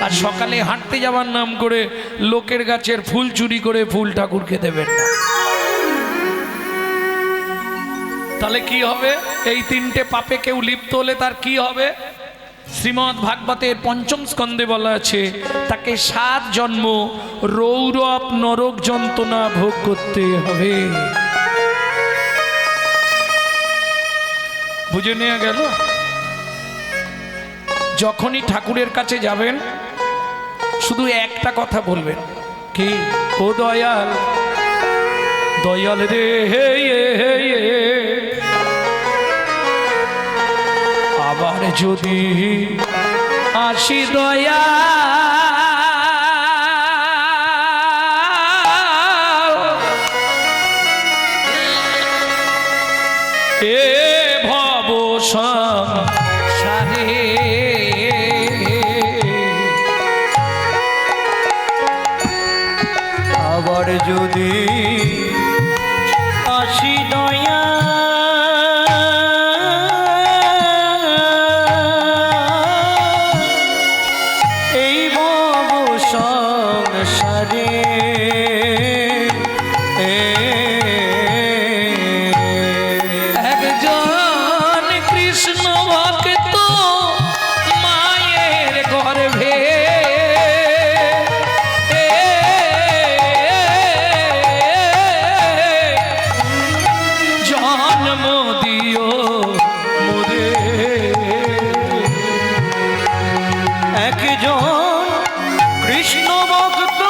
আর সকালে হাঁটতে যাওয়ার নাম করে লোকের গাছের ফুল চুরি করে ফুল ঠাকুরকে দেবেন না। তাহলে কি হবে? এই তিনটে পাপে কেউ লিপ্ত হলে তার কি হবে? শ্রীমদ্ ভাগবতের পঞ্চম স্কন্ধে বলা আছে তাকে 7 জন্ম রৌরব নরক যন্ত্রণা ভোগ করতে হবে। বুঝে নেওয়া গেল? যখনই ঠাকুরের কাছে যাবেন শুধু একটা কথা বলবেন, কি? ও দয়াল, দয়াল রে, আবার যদি আসি দয়া, এ ভব সংসারে আবার যদি আসি দয়া, এই ভব সংসারে একজন কৃষ্ণ ভক্ত মায়ের গর্ভে জন্ম দিও মোরে। একজন কৃষ্ণ ভক্ত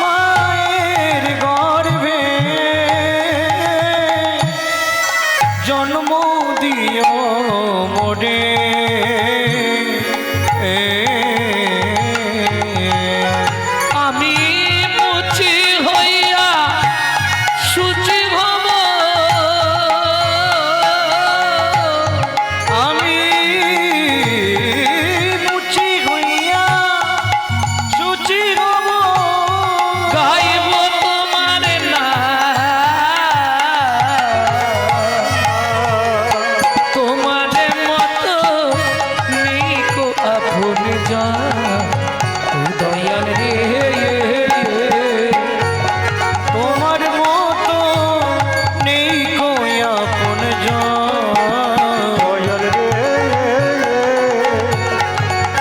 মায়ের গর্ভে জন্ম দিও মোরে। আমি মুচি হইয়া সুচি হব, আমি মুচি হইয়া সুচি হব, গাইব তোমার নাম, তোমার মতো নেই কো আপন জন। ও দয়াল রে, তোমার মতো নেই কই আপন জন।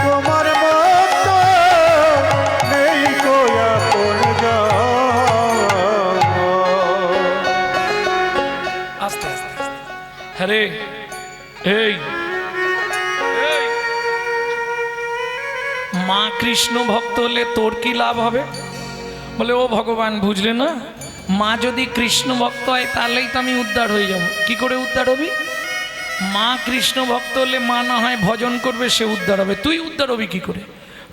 তোমার মতো নেই কই আপন জন। আস্তে আস্তে আস্তে। হ্যাঁ, এই এই, মা কৃষ্ণ ভক্ত হলে তোর কি লাভ হবে? বলে ও ভগবান, বুঝলে না, মা যদি কৃষ্ণ ভক্ত হয় তাহলেই তো আমি উদ্ধার হয়ে যাব। কি করে উদ্ধার হবি? মা কৃষ্ণ ভক্ত হলে মা না হয় ভজন করবে, সে উদ্ধার হবে, তুই উদ্ধার হবি কি করে?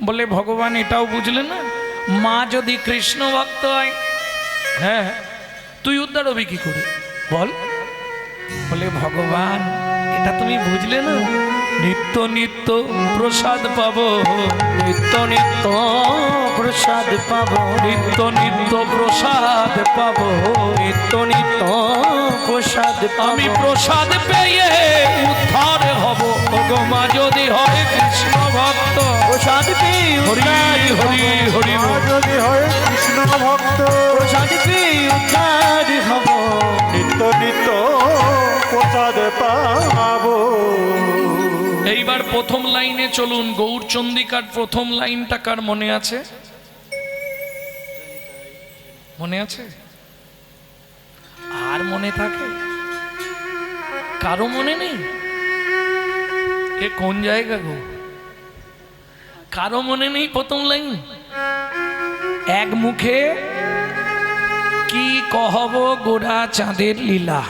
বলে ভগবান এটাও বুঝলে না, মা যদি কৃষ্ণ ভক্ত হয়, হ্যাঁ, তুই উদ্ধার হবি কি করে বল? বলে ভগবান এটা তুমি বুঝলে না, নিত্য নিত্য প্রসাদ পাবো, নিত্য নিত্য প্রসাদ পাবো, নিত্য নিত্য প্রসাদ পাবো, নিত্য নিত্য প্রসাদ আমি পাবো। প্রসাদ পেয়ে উদ্ধার হব। ওগো মা যদি হয় কৃষ্ণ ভক্ত, প্রসাদ পেয়ে হরি হরি হরি মা যদি হয় কৃষ্ণ ভক্ত, প্রসাদ পেয়ে উদ্ধার হব, নিত্য নিত্য প্রসাদ পাবো। এইবার প্রথম লাইনে চলুন। গৌরচন্দ্রিকার প্রথম লাইনটা কার মনে আছে? মনে আছে? আর মনে থাকে? কারো মনে নেই? এ কোন জায়গা গো? কারো মনে নেই প্রথম লাইন? এক মুখে কি কহব গোরা চাঁদের লীলা,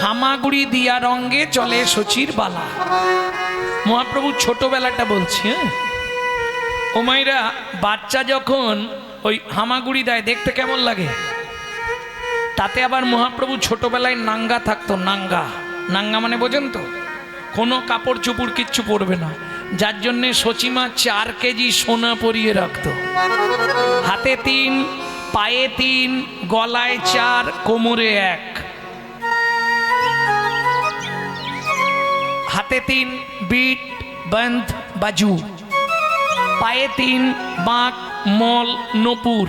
হামাগুড়ি দিয়া রঙ্গে চলে শচীর বালা। মহাপ্রভু ছোটবেলাটা বলছি। হ্যাঁ, ও মাইরা, বাচ্চা যখন ওই হামাগুড়ি দেয় দেখতে কেমন লাগে? তাতে আবার মহাপ্রভু ছোটবেলায় নাঙ্গা থাকতো। নাঙ্গা, নাঙ্গা মানে বোঝেন তো? কোনো কাপড় চুপুর কিচ্ছু পরবে না, যার জন্যে সচিমা 4 কেজি সোনা পরিয়ে রাখতো। হাতে 3, পায়ে 3, গলায় 4, কোমরে 1। হাতে 3 বিট, বন্ধ, বাজু। পায়ে 3 বাঁক মল নপুর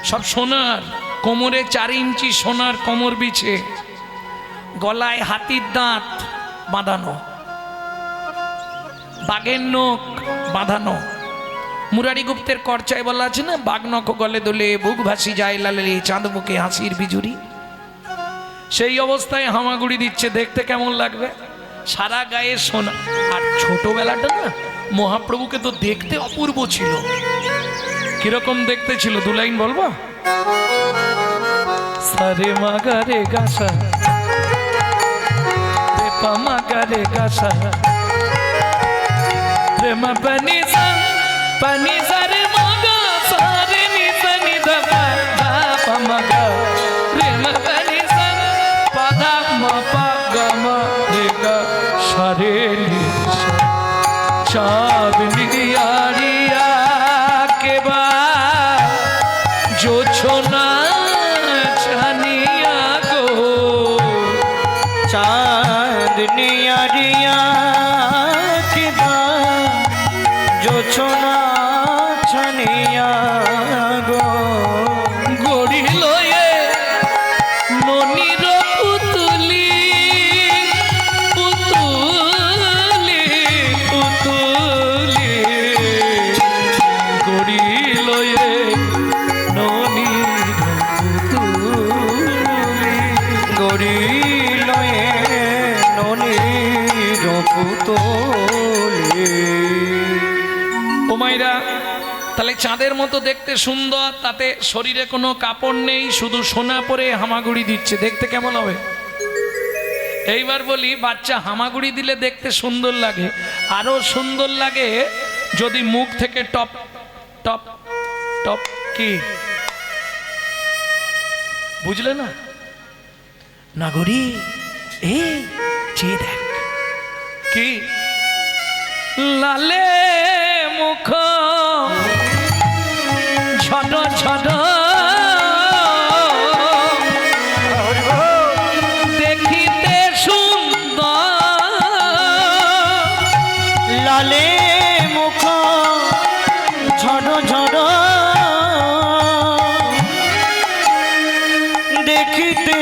সব সোনার, কোমরে 4 ইঞ্চি সোনার কোমর বিছে, গলায় হাতির দাঁত বাঁধানো, বাঘের নখ বাঁধানো। মুরারি গুপ্তের কর্চায় বলা আছে না, বাঘ নখ গলে দোলে বুক ভাসি যায় লালে চাঁদ মুখে হাসির বিজুরি। সেই অবস্থায় হামাগুড়ি দিচ্ছে, দেখতে কেমন লাগবে? সারা গায়ে সোনা। আর ছোটবেলাটা না মহাপ্রভুকে তো দেখতে অপূর্ব ছিল। কিরকম দেখতে ছিল 2 লাইন বলবো? সারে মাগারে গাছা রে পামাগারে গাছা রে মা পানি সা পানি সারে মাগা সারে নি সানি দা পা পামাগা রে মা পানি সা পাদা মা পা গা মা রে গা সারে নি চাঁদনি আড়িয়া के बाद जो छोना छनिया गो चांदनी आरिया के बाद जो छोना छनिया गो गोरी लोये नोनी रो पुतली पुतली पुतली गोरी लोये नोनी रो पुतली गोरी लये ननी पुतली। ও মাইরা, তাহলে চাঁদের মতো দেখতে সুন্দর, তাতে শরীরে কোনো কাপড় নেই, শুধু সোনা পরে হামাগুড়ি দিচ্ছে, দেখতে কেমন হবে? এইবার বলি, বাচ্চা হামাগুড়ি দিলে দেখতে সুন্দর লাগে, আরো সুন্দর লাগে যদি মুখ থেকে টপ টপ টপ কি বুঝলে না? নাগরি এই চেয়ে দেখ কি লালে মুখ ঝড ঝড দেখিতে সুন্দর लाले मुख झड़ झड़ देखते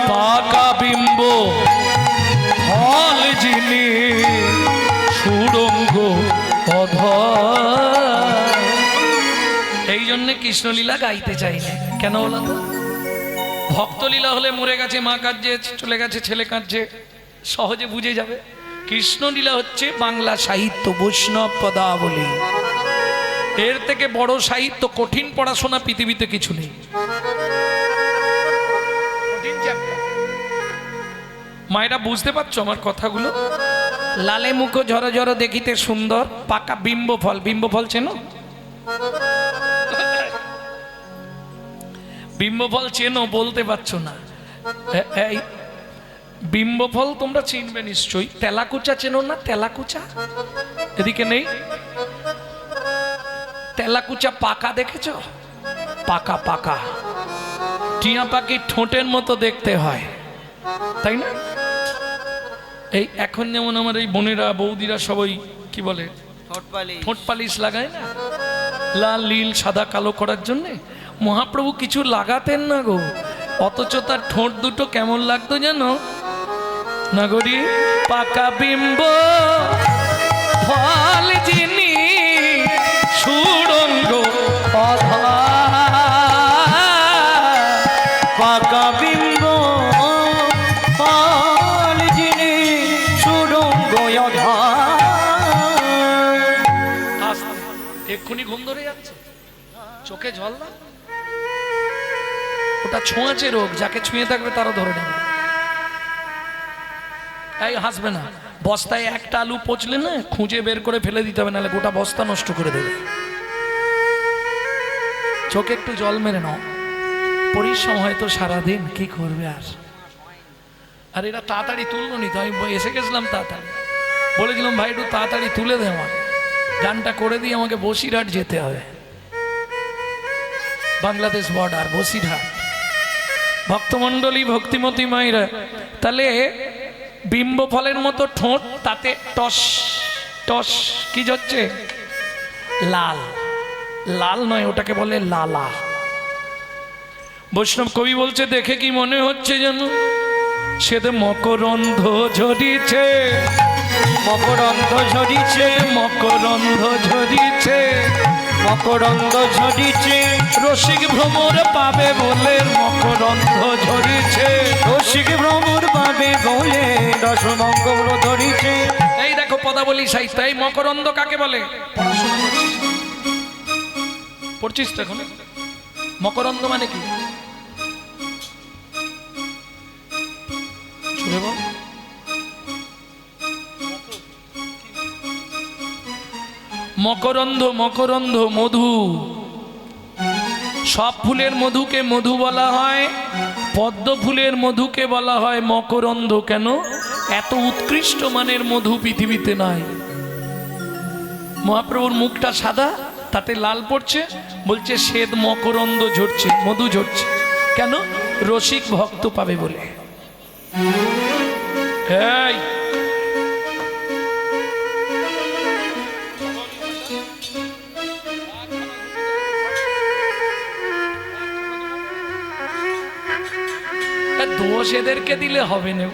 পাকা বিম্ব ফল যিনি সুড়ঙ্গ অধর। এই জন্য কৃষ্ণলীলা গাইতে চাই না। কেন বলো তো? ভক্তলীলা হলে মরে গেছে মা কাঁদছে, চলে গেছে ছেলে কাঁদছে, সহজে বুঝে যাবে। কৃষ্ণলীলা হচ্ছে বাংলা সাহিত্য, বৈষ্ণব পদাবলী। এর থেকে বড় সাহিত্য, কঠিন পড়াশোনা পৃথিবীতে কিছু নেই। মায়েরা বুঝতে পারছো আমার কথাগুলো? লালে মুখ ঝর ঝর দেখিতে সুন্দর, পাকা বিম্ব ফল। বিম্ব ফল চেনো? বিম্ব ফল চেনো? বলতে পারছো না। এই বিম্ব ফল তোমরা চিনবে নিশ্চয়ই। তেলাকুচা চেনো না? তেলাকুচা এদিকে নেই? তেলাকুচা পাকা দেখেছো? পাকা পাকা টিয়া পাখির ঠোঁটের মতো দেখতে হয়, তাই না? এই এখন যেমন আমার এই বোনেরা বৌদিরা সবাই কি বলে ঠোঁট পালিশ লাগায় না, লাল নীল সাদা কালো করার জন্য। মহাপ্রভু কিছু লাগাতেন না গো, অথচ তার ঠোঁট দুটো কেমন লাগতো জানো? নাগরী পাকা বিম্ব ফল যিনি সুড়ঙ্গ অধর। पाका बिंब पाल जिनी सुडंग এক্ষুনি ঘুম ধরে যাচ্ছে, চোখে জল না, ওটা ছোঁয়াচে রোগ, যাকে ছুঁয়ে থাকবে তারা ধরে নেবে। এই হাসবে না, বস্তায় একটা আলু পচলে না খুঁজে বের করে ফেলে দিতে হবে, নাহলে গোটা বস্তা নষ্ট করে দেবে। চোখে একটু জল মেরে নাও, পরিশ্রম হয়তো সারাদিন কি করবে। আর এরা তাড়াতাড়ি তুললো নি তো, আমি এসে গেছিলাম তাড়াতাড়ি, বলেছিলাম ভাই একটু তাড়াতাড়ি তুলে দে, আমার গানটা করে দিয়ে আমাকে বসিরহাট যেতে হবে, বাংলাদেশ বর্ডার বসিরহাট। ভক্তমণ্ডলী ভক্তিমতী মায়েরা, তাহলে বিম্ব ফলের মতো ঠোঁট, তাতে টস টস কি হচ্ছে, লাল। লাল নয়, ওটাকে বলে লালা। বৈষ্ণব কবি বলছে, দেখে কি মনে হচ্ছে যেন সেতে মকরন্ধ ঝরিছে, মকরন্দ ঝরিছে, মকরন্ধ ঝরিছে, মকরন্দ ঝরিছে, রসিক ভ্রমর পাবে বলে মকরন্ধ ঝরিছে। রসিক ভ্রমর পাবে বলে রসমঙ্গল ধরিছে। এই দেখো পদাবলী সাহিত্য, এই মকরন্ধ কাকে বলে? পড়াশোনা করছিস? পড়ছিস তো এখন? মকরন্ধ মানে কি? জোরে বল। মকরন্ধ, মকরন্ধ মধু। সব ফুলের মধুকে মধু বলা হয়, পদ্ম ফুলের মধুকে বলা হয় মকরন্ধ। কেন? এত উৎকৃষ্ট মানের মধু পৃথিবীতে নাই। মহাপ্রভুর মুখটা সাদা, তাতে লাল পড়ছে, বলছে শ্বেত মকরন্ধ ঝরছে, মধু ঝরছে। কেন? রসিক ভক্ত পাবে বলে। এই দোষ এদেরকে দিলে হবে না,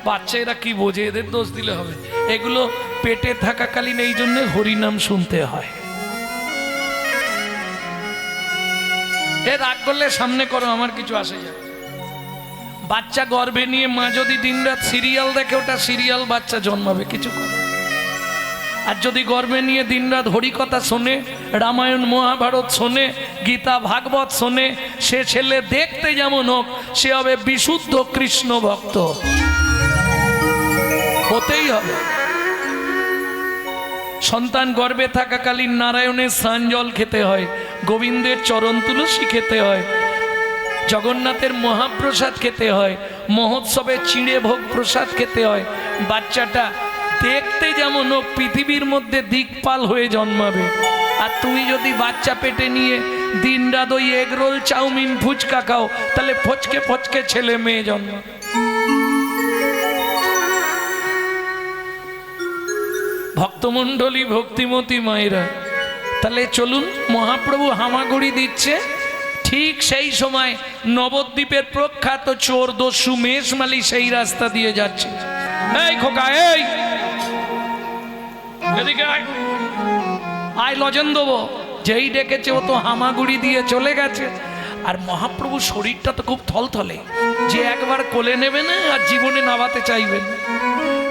বাচ্চা এরা কি বোঝে, এদের দোষ দিলে হবে? এগুলো পেটে থাকাকালীন এই জন্য হরিনাম শুনতে হয়। এ রাগ করলে সামনে করো, আমার কিছু আসে যায়। বাচ্চা গর্ভে নিয়ে মা যদি দিনরাত সিরিয়াল দেখে, ওটা সিরিয়াল বাচ্চা জন্মাবে, কিছু করে। আর যদি গর্ভে নিয়ে দিনরাত হরিকথা শোনে, রামায়ণ মহাভারত শোনে, গীতা ভাগবত শোনে, সে ছেলে দেখতে যেমন হোক, সে হবে বিশুদ্ধ কৃষ্ণ ভক্ত, হতেই হবে। সন্তান গর্ভে থাকাকালীন নারায়ণের স্নান জল খেতে হয়, গোবিন্দের চরণ তুলসী খেতে হয়, জগন্নাথের মহাপ্রসাদ খেতে হয়, মহোৎসবে চিঁড়ে ভোগ প্রসাদ খেতে হয়। বাচ্চাটা দেখতে যেমন হোক পৃথিবীর মধ্যে দিকপাল হয়ে জন্মাবে। আর তুমি যদি বাচ্চা পেটে নিয়ে দিনরাত ওই এগরোল চাউমিন ফুচকা খাও, তাহলে ফচকে ফচকে ছেলে মেয়ে জন্মাবে। ভক্তমণ্ডলী, ভক্তিমতী মায়েরা, তাহলে চলুন, মহাপ্রভু হামাগুড়ি দিচ্ছে, ঠিক সেই সময় নবদ্বীপের প্রখ্যাত চোর দস্যু মেষমালী সেই রাস্তা দিয়ে যাচ্ছে। এই খোকা, এই এদিকে আয়, আয় লজেন দেবো। যেই ডেকেছে ও তো হামাগুড়ি দিয়ে চলে গেছে। আর মহাপ্রভুর শরীরটা তো খুব থলথলে, যে একবার কোলে নেবে না আর জীবনে নামাতে চাইবেন।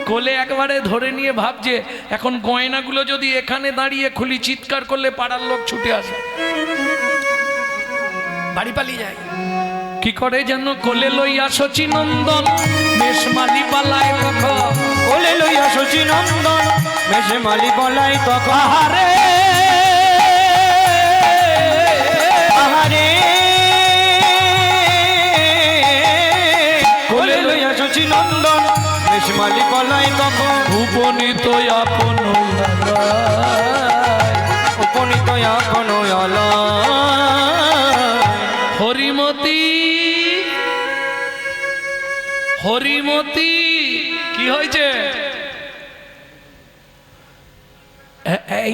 কোলে একবারে ধরে নিয়ে ভাবছে, এখন গয়নাগুলো যদি এখানে দাঁড়িয়ে খুলি, চিৎকার করলে পাড়ার লোক ছুটে আসে, বাড়ি পালিয়ে যায়। কি করে যেন কোলে লইয়া শচীনন্দন মেষমালী পালায় তখন, কোলে লইয়া শচীনন্দন মেষমালী পালায় তখন। আহারে আহারে কোলে লইয়া শচীনন্দন মেষমালী পালায় তখন। উপনীত আপন উপনীত আপন হরিমতি, হরিমতি। কি হয়েছে? এই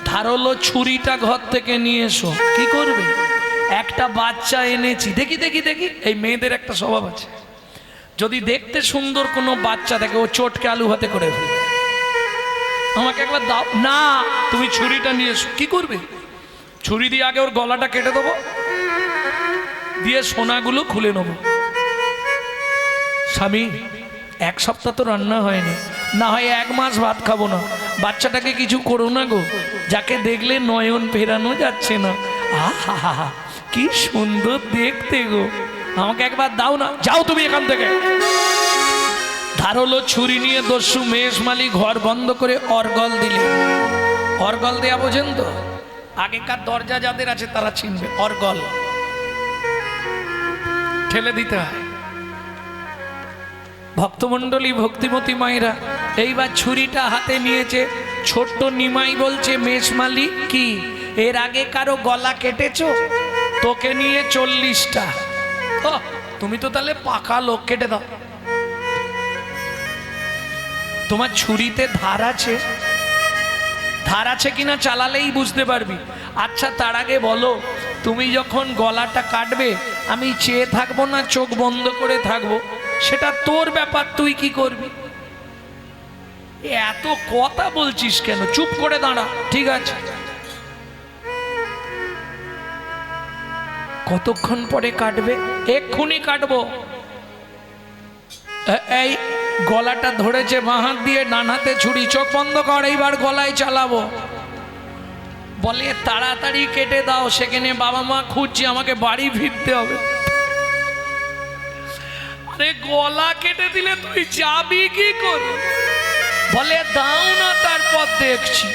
ধারালো ছুরিটা ঘর থেকে নিয়ে এসো। কি করবে? একটা বাচ্চা এনেছি। দেখি দেখি দেখি, এই মেয়েদের একটা স্বভাব আছে, যদি দেখতে সুন্দর কোনো বাচ্চা দেখে, ও চটকে আলু হাতে করে ফেলবে। আমাকে একবার দাও না, তুমি ছুরিটা নিয়ে এসো। কি করবে? ছুরি দিয়ে আগে ওর গলাটা কেটে দেবো, দিয়ে সোনাগুলো খুলে নেব। স্বামী, এক সপ্তাহ তো রান্না হয়নি, না হয় 1 মাস ভাত খাবো না। বাচ্চাটাকে কিছু করো না গো, যাকে দেখলে নয়ন ফেরানো যাচ্ছে না। আহা হা হা, কি সুন্দর দেখতে গো, আমাকে একবার দাও না। যাও তুমি এখান থেকে। ধারালো ছুরি নিয়ে দস্যু মেষমালী ঘর বন্ধ করে অর্গল দিলে। অর্গল দেয়া বোঝেন তো? আগেকার দরজা যাদের আছে তারা চিনবে। অর্গল ঠেলে দিতে হয়। ভক্তমণ্ডলী, ভক্তিমতী মায়েরা, এইবার ছুরিটা হাতে নিয়েছে। ছোট্ট নিমাই বলছে, মেষমালী কি এর আগে কারো গলা কেটেছো? তোকে নিয়ে 40টা। তুমি তো তাহলে পাকা লোক, কেটে দাও। তোমার ছুরিতে ধার আছে? ধার আছে কিনা চালালেই বুঝতে পারবি। আচ্ছা তার আগে বলো, তুমি যখন গলাটা কাটবে আমি চেয়ে থাকবো না চোখ বন্ধ করে থাকবো? সেটা তোর ব্যাপার, তুই কি করবি? এত কথা বলছিস কেন? চুপ করে দাঁড়া। ঠিক আছে, কতক্ষণ পরে কাটবে? এক্ষুনি কাটবো। এই গলাটা ধরেছে বাঁ হাত দিয়ে, ডান হাতে ছুরি, চোখ বন্ধ কর, এইবার গলায় চালাবো। বলে তাড়াতাড়ি কেটে দাও, সেখানে বাবা মা খুঁজছে, আমাকে বাড়ি ফিরতে হবে। আরে গলা কেটে দিলে তুই যাবি কি করে? বলে দাও না, তারপর দেখছি।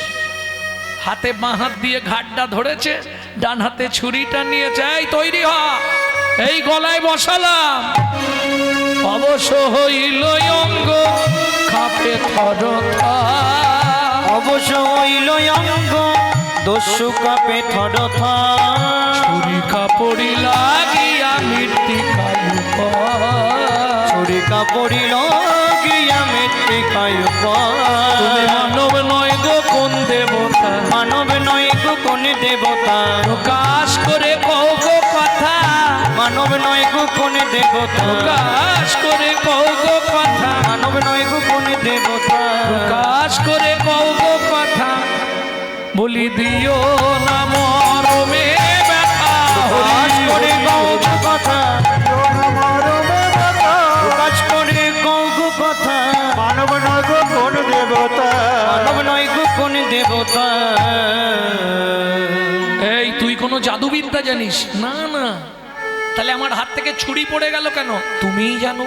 হাতে বাঁ হাত দিয়ে ঘাটটা ধরেছে, ডান হাতে ছুরিটা নিয়েছে। এই তৈরি হ, এই গলায় বসালাম। অবশ্য হইল অঙ্গ কাঁপে থরথর, অবশ্য হইল অঙ্গ দস্যু কাঁপে থরথর। ছুরি কাপড়ি লাগিয়া মৃত্তিকায় উপর, ছুরি কাপড়ি লাগিয়া মৃত্তিকায় উপর। তুমি মানব নয় গো কোন দেবতা, মানব নয় গো কোন দেবতা। প্রকাশ করে কও গো কথা, মানব নয় গো কোন দেবতা। প্রকাশ করে কও গো কথা, মানব নয় গো কোন দেবতা। প্রকাশ করে কও গো কথা। বলি দিও না মরমে ব্যথা, প্রকাশ করে কও গো কথা। প্রকাশ করে কও গো কথা। মানব নয় গো কোন দেবতা। মানব নয় গো কোন দেবতা। এই তুই কোনো জাদুবিদ্যা জানিস? না না, তাহলে আমার হাত থেকে ছুরি পড়ে গেল কেন? তুমিই জানো।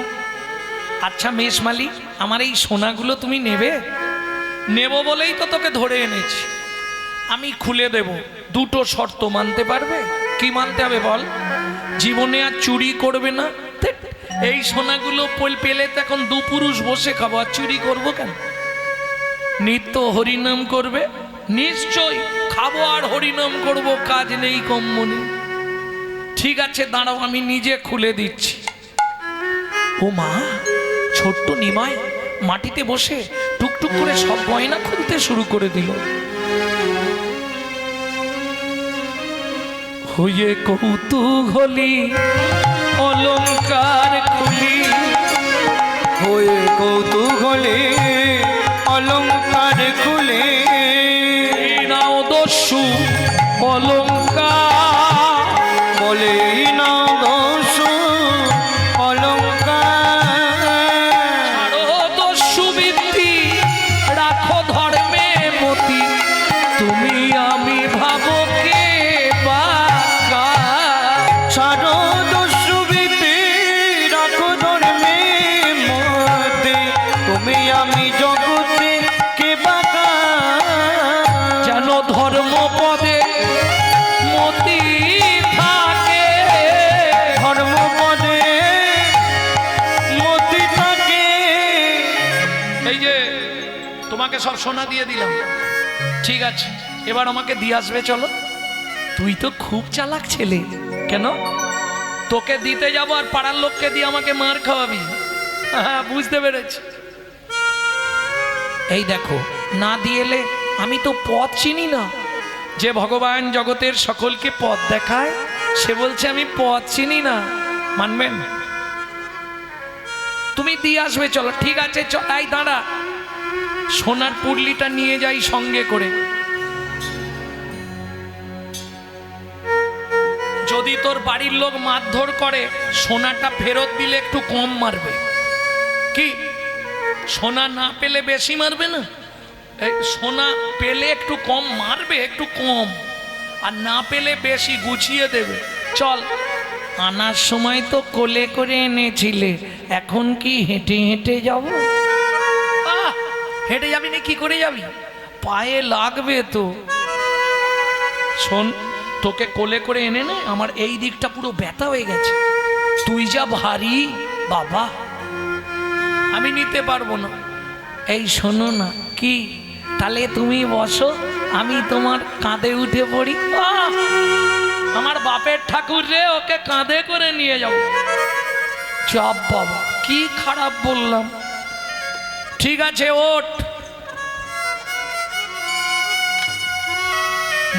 আচ্ছা মেশমালি, আমার এই সোনাগুলো তুমি নেবে? নেব বলেই তো তোকে ধরে এনেছি। আমি খুলে দেব, দুটো শর্ত মানতে পারবে? কি মানতে হবে বল? জীবনে আর চুরি করবে না। ধ্যাৎ, এই সোনাগুলো পেলে তো এখন দু পুরুষ বসে খাবো, আর চুরি করবো কেন? নিত্য হরিনাম করবে? নিশ্চয় খাবো আর হরিনাম করব, কাজ নেই কম্ম নেই। ঠিক আছে দাঁড়াও, আমি নিজে খুলে দিচ্ছি। ও মা, ছোট্ট নিমাই মাটিতে বসে টুকটুক করে সব গয়না খুলতে শুরু করে দিল। হয়ে কৌতূহলী অলংকার খুলি, হয়ে কৌতূহলে অলংকার খুলে। নাও দস্যু অলংকার, বলে না দস্যু অলংকার। ছাড়ো দস্যু বৃত্তি, রাখো ধর্মে মতি, তুমি আমি ভাবো কে বাকা। ছাড়ো দস্যু বৃত্তি, রাখো ধর্মে মতি, তুমি আমি জগতে কে বাকা। যেন ধর্ম পদে মতি থাকে, ধর্ম পদে মতি থাকে। এই যে তোমাকে সব সোনা দিয়ে দিলাম, ঠিক আছে, এবার আমাকে দিয়ে আসবে চলো। তুই তো খুব চালাক ছেলে। কেন? তোকে দিতে যাব আর পাড়ার লোককে দিয়ে আমাকে মার খাওয়াবি। হ্যাঁ বুঝতে পেরেছি। এই দেখো, না দিয়েলে আমি তো পথ চিনি না। যে ভগবান জগতের সকলকে পথ দেখায়, সে বলছে আমি পথ চিনি না। মানবেন? তুমি দিয়ে আসবে চলো। ঠিক আছে তাই দাঁড়া, সোনার পুরলিটা নিয়ে যাই সঙ্গে করে। যদি তোর বাড়ির লোক মারধর করে, সোনাটা ফেরত দিলে একটু কম মারবে। কি সোনা না পেলে বেশি মারবে না? এই সোনা পেলে একটু কম মারবে, একটু কম, আর না পেলে বেশি গুছিয়ে দেবে। চল, আনার সময় তো কোলে করে এনেছিলে, এখন কি হেঁটে হেঁটে যাব? হেঁটে যাবি না? কি করে যাবি? পায়ে লাগবে তো। শোন, তোকে কোলে করে এনে নে, আমার এই দিকটা পুরো ব্যথা হয়ে গেছে। তুই যা ভারী বাবা, আমি নিতে পারবো না। এই শোনো না, কি তাহলে তুমি বসো, আমি তোমার কাঁধে উঠে পড়ি। আমার বাপের ঠাকুর রে, ওকে কাঁধে করে নিয়ে যাও। চাপ বাবা, কি খারাপ বললাম। ঠিক আছে ওঠ।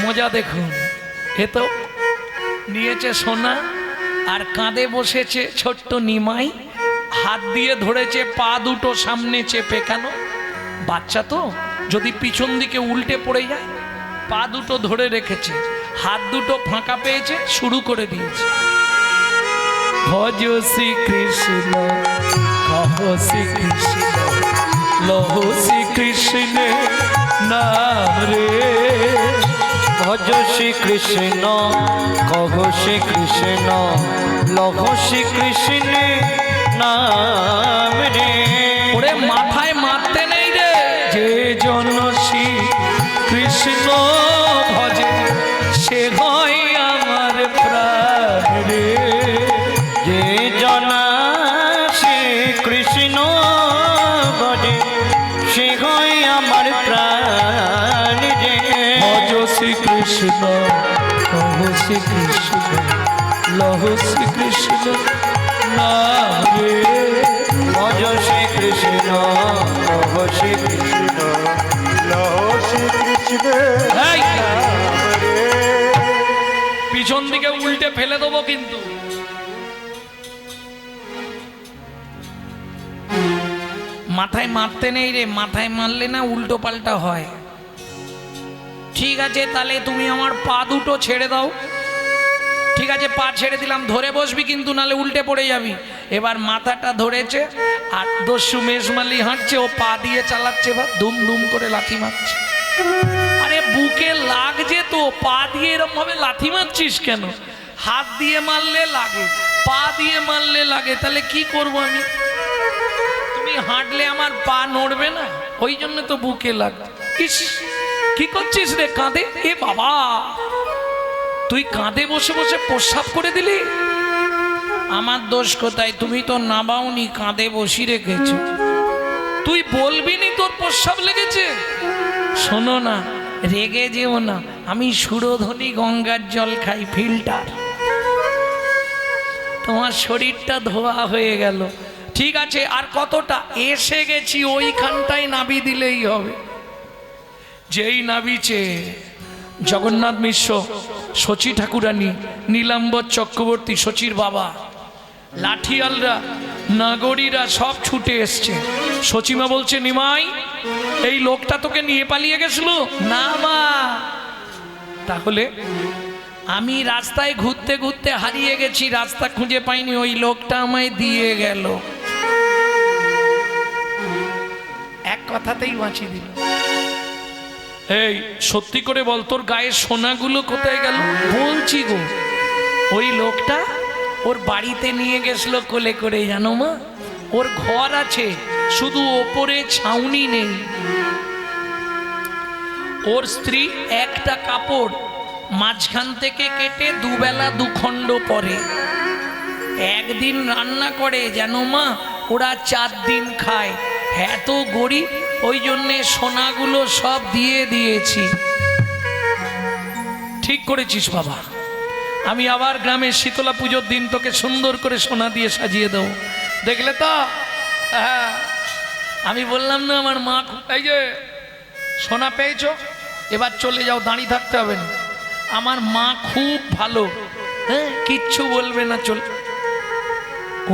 মজা দেখুন, এ তো নিয়েছে সোনা আর কাঁধে বসেছে ছোট্ট নিমাই, হাত দিয়ে ধরেছে পা দুটো সামনে চেপে। কেন? বাচ্চা তো, যদি পিছন দিকে উল্টে পড়ে যায়। পা দুটো ধরে রেখেছে, হাত দুটো ফাঁকা পেয়েছে, শুরু করে দিয়েছে। ভজ শ্রী কৃষ্ণ, কহ শ্রী কৃষ্ণ, লহ শ্রী কৃষ্ণ নাম রে। ভজ শ্রী কৃষ্ণ, কহ শ্রী কৃষ্ণ, লভ শ্রী কৃষ্ণ নাম রে। ওরে মাথায় মারতে নেই রে। যে জন শ্রী কৃষ্ণ ভজে সে হয় আমার প্রাণ রে। যে জনা শ্রী কৃষ্ণ ভজে সে হয় আমার প্রাণ রে। ভজ শ্রী কৃষ্ণ, কহ শ্রী কৃষ্ণ, লহ শ্রী কৃষ্ণ নাম রে। ভজ শ্রী কৃষ্ণ, কহ শ্রী কৃষ্ণ, লহ শ্রীকৃষ্ণ এই, পিছন দিকে উল্টে ফেলে দেবো কিন্তু। মাথায় মারতে নেই রে, মাথায় মারলে না উল্টো পাল্টা হয়। ঠিক আছে, তাহলে তুমি আমার পা দুটো ছেড়ে দাও। ঠিক আছে, পা ছেড়ে দিলাম, ধরে বসবি কিন্তু, নালে উল্টে পড়ে যাবি। এবার মাথাটা ধরেছে আর দস্যু মেজমালি হাঁটছে, ও পা দিয়ে চালাচ্ছে, বা দুম দুম করে লাথি মারছে। আরে বুকে লাগছে তো, পা দিয়ে এরকম ভাবে লাথি মারছিস কেন? হাত দিয়ে মারলে লাগে, পা দিয়ে মারলে লাগে, তাহলে কি করব আমি? তুমি হাঁটলে আমার পা নড়বে না, ওই জন্য তো বুকে লাগে। ইস, কি করছিস রে কাঁধে? এ বাবা, তুই কাঁধে বসে বসে প্রস্রাব করে দিলি। আমার দোষ কোথায়? তুমি তো নাবাওনি, কাঁধে বসি রেখেছ। তুই বলবি নি তোর প্রস্রাব লেগেছে? শোনো না, রেগে যেও না, আমি সুরধনী গঙ্গার জল খাই, ফিল্টার। তোমার শরীরটা ধোয়া হয়ে গেল। ঠিক আছে, আর কতটা? এসে গেছি, ওইখানটায় নাবি দিলেই হবে। যেই নাবিছে জগন্নাথ মিশ্র, শচী ঠাকুরানী, নীলাম্বর চক্রবর্তী, শচীর বাবা, লাঠিয়ালরা, নাগরীরা সব ছুটে এসছে। শচীমা বলছে, নিমাই, এই লোকটা তোকে নিয়ে পালিয়ে গেছিল? না মা। তাহলে আমি রাস্তায় ঘুরতে ঘুরতে হারিয়ে গেছি, রাস্তা খুঁজে পাইনি, ওই লোকটা আমায় দিয়ে গেল। এক কথাতেই বাঁচিয়ে দিল। এই সত্যি করে বল, তোর গায়ের সোনাগুলো কোথায় গেল? বলছি গো, ওই লোকটা ওর বাড়িতে নিয়ে গেছিল কোলে করে, জানো মা? ওর ঘর আছে, শুধু ওপরে ছাউনি নেই। ওর স্ত্রী একটা কাপড় মাঝখান থেকে কেটে দুবেলা দুখণ্ড পরে, একদিন রান্না করে, জানো মা? ওরা 4 দিন খায়। এত গরিব, ওই জন্যে সোনাগুলো সব দিয়ে দিয়েছি। ঠিক করেছিস বাবা, আমি আবার গ্রামের শীতলা পুজোর দিন তোকে সুন্দর করে সোনা দিয়ে সাজিয়ে দেবো। দেখলে তো? হ্যাঁ, আমি বললাম না আমার মা, এই যে সোনা পেয়েছো, এবার চলে যাও, দাঁড়িয়ে থাকতে হবে না। আমার মা খুব ভালো, হ্যাঁ, কিচ্ছু বলবে না, চল।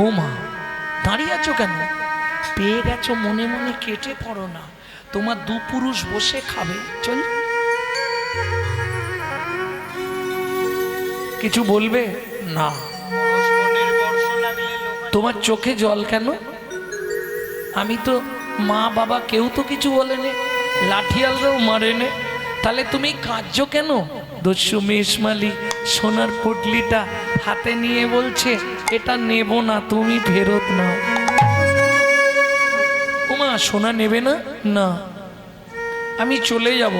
ও মা, দাঁড়িয়ে আছো কেন? পেয়ে গেছো, মনে মনে কেটে পড়ো না, তোমার 2 পুরুষ বসে খাবে, চল। কিছু বলবে না? তোমার চোখে জল কেন? আমি তো, মা বাবা কেউ তো কিছু বলেনি, লাঠিয়ালরাও মারেনে, তাহলে তুমি কাঁদছো কেন? দস্যু মেশমালি সোনার পুটলিটা হাতে নিয়ে বলছে, এটা নেব না, তুমি ফেরত নাও। ওমা, সোনা নেবে না? না, আমি চলে যাব,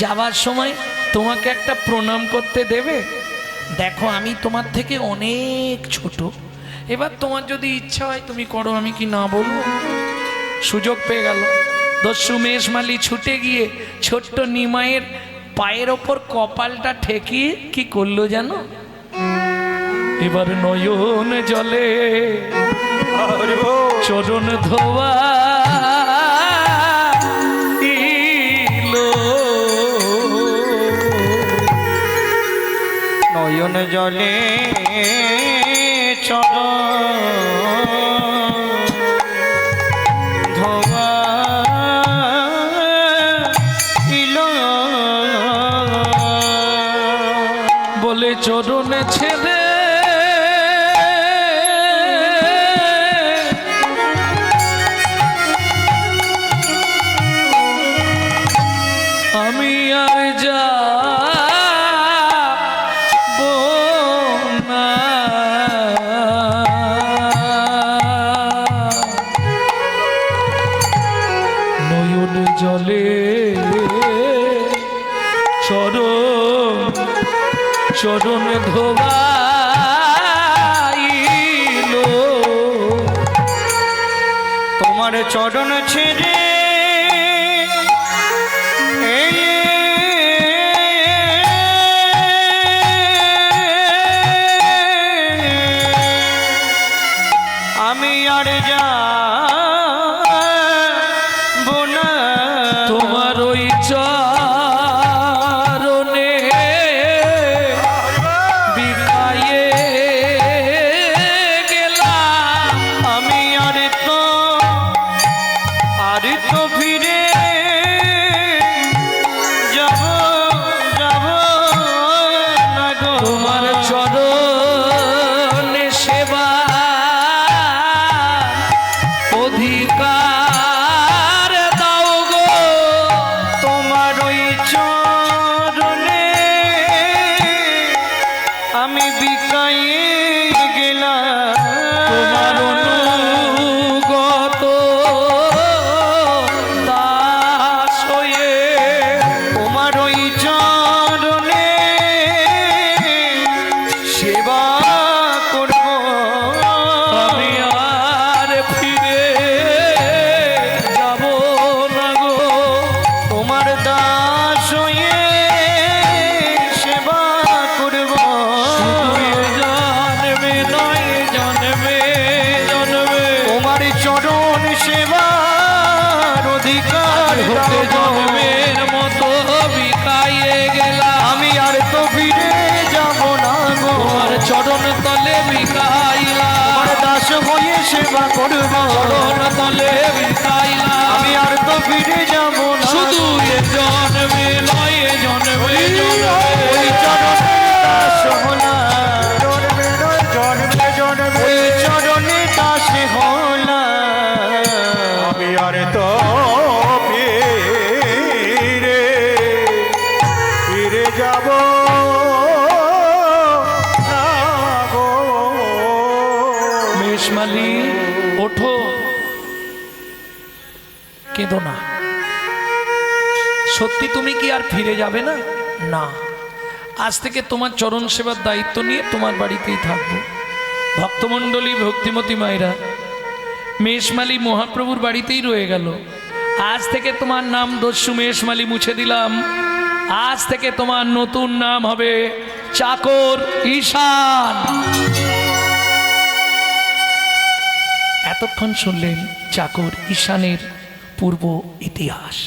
যাবার সময় তোমাকে একটা প্রণাম করতে দেবে? দেখো, আমি তোমার থেকে অনেক ছোট, এবার তোমার যদি ইচ্ছা হয় তুমি করো, আমি কি না বলবো? সুযোগ পেয়ে গেল। দস্যু মেশমালি ছুটে গিয়ে ছোট্ট নিমাইয়ের পায়ের ওপর কপালটা ঠেকিয়ে কি করলো জানো? এবার নয়ন জলে চরণ ধোয়া জলে চরণ ধোয়া বলে চরণে ছেড়ে আমি আর যাবো না। নয়ন জলে চরণ ধোবাইল তোমার চরণ ছেড়ে আমি আর যাবো না। তোমার ওই চরণে বিকায়ে গেলাম আমি আর তো ফিরে যাব না গো। তোমার চরণে সেবা অধিকার দাও গো। তোমার ওই চরণে আমি বিকায়ে গেলাম। তোমার অনুগত দাস হয়ে তোমার ওই চরণে সেবা করব আমি আর ফিরে যাব না গো। তোমার দাস হয়ে সেবা করব জন্মে নয় জন্মে জন্মে তোমার চরণ সেবার অধিকার হতে দাও। জন্মের মতো বিকায়ে গেলাম আমি আর তো ফিরে যাব না গো। তোমার চরণ তলে বিকাইলাম তোমার দাস হয়ে সেবা করব চরণ তলে বিকাইলাম আমি আর তো ফিরে যাব না। শুধু এ জন্মে নয় এ জন্মে ওই জন্মে চরণে দাস হলাম। জন্মে নয় জন্মে জন্মে ওই চরণে দাস হলাম। আমি আর তো ফিরে ফিরে যাব না গো। মেষমালি ওঠো, কেঁদো না। সত্যি তুমি কি আর ফিরে যাবে না? না, আজ থেকে তোমার চরণ সেবার দায়িত্ব নিয়ে তোমার বাড়িতেই থাকবো। ভক্তমণ্ডলী, ভক্তিমতী মায়েরা, মেষমালি মহাপ্রভুর বাড়িতেই রয়ে গেল। আজ থেকে তোমার নাম দস্যু মেষমালি মুছে দিলাম। আজ থেকে তোমার নতুন নাম হবে চাকর ঈশান। এতক্ষণ শুনলেন চাকর ঈশানের পূর্ব ইতিহাস।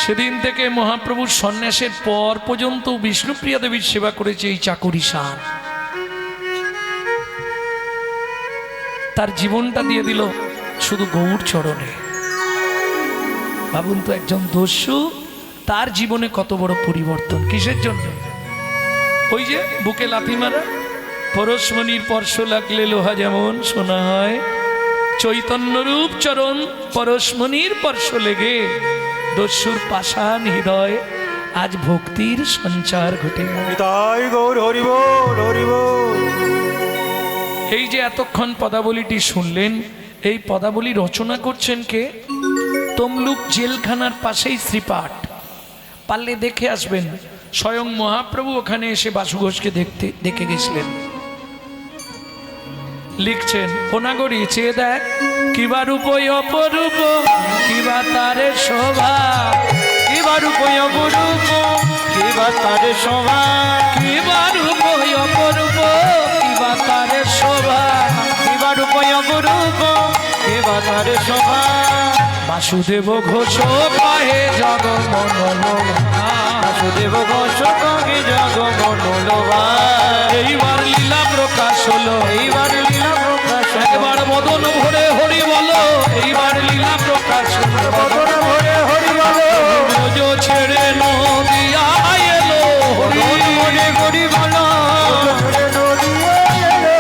সেদিন থেকে মহাপ্রভুর সন্ন্যাসের পর পর্যন্ত বিষ্ণুপ্রিয়া দেবীর সেবা করেছে এই চাকর ঈশান। তার জীবনটা দিয়ে দিল শুধু গৌর চরণে। ভাবুন তো, একজন দস্যু, তার জীবনে কত বড় পরিবর্তন। কিসের জন্য? ওই যে বুকে লাথি মারা, পরশমণির স্পর্শ লাগলে লোহা যেমন শোনা হয়, চৈতন্যরূপ চরণ পরশমণির স্পর্শ লেগে দস্যুর পাষাণ হৃদয় আজ ভক্তির সঞ্চার ঘটে গেল। তাই গৌর হরিবোল হরিবোল। এই যে এতক্ষণ পদাবলীটি শুনলেন, এই পদাবলী রচনা করছেন কে? তমলুক জেলখানার পাশেই শ্রীপাঠ, পারলে দেখে আসবেন। স্বয়ং মহাপ্রভু ওখানে এসে বাসু ঘোষকে দেখে গেছিলেন। লিখছেন, ওনাগরি চেয়ে দেখ কিবা রূপ অপরূপ, কিবা তারে শোভা, কিবা রূপ অপরূপ, কিবা তার শোভা, কিবা রূপ অপরূপ, কিবা তারে শোভা, কিবা রূপ অপরূপ, কিবা তার শোভা। বাসুদেব ঘোষ কহে জগমনোলো বাসুদেব ঘোষ কহে জগমনোলো ভাই। এইবার লীলা প্রকাশ হলো এইবার লীলা প্রকাশ হলো। একবার মদন ভরে হরি বলো এইবার লীলা প্রকাশ হলো বদন ভরে হরি বলো ব্রজ ছেড়ে নদিয়া এলো হরি মনে করি বলো ছেড়ে নদিয়া এলো।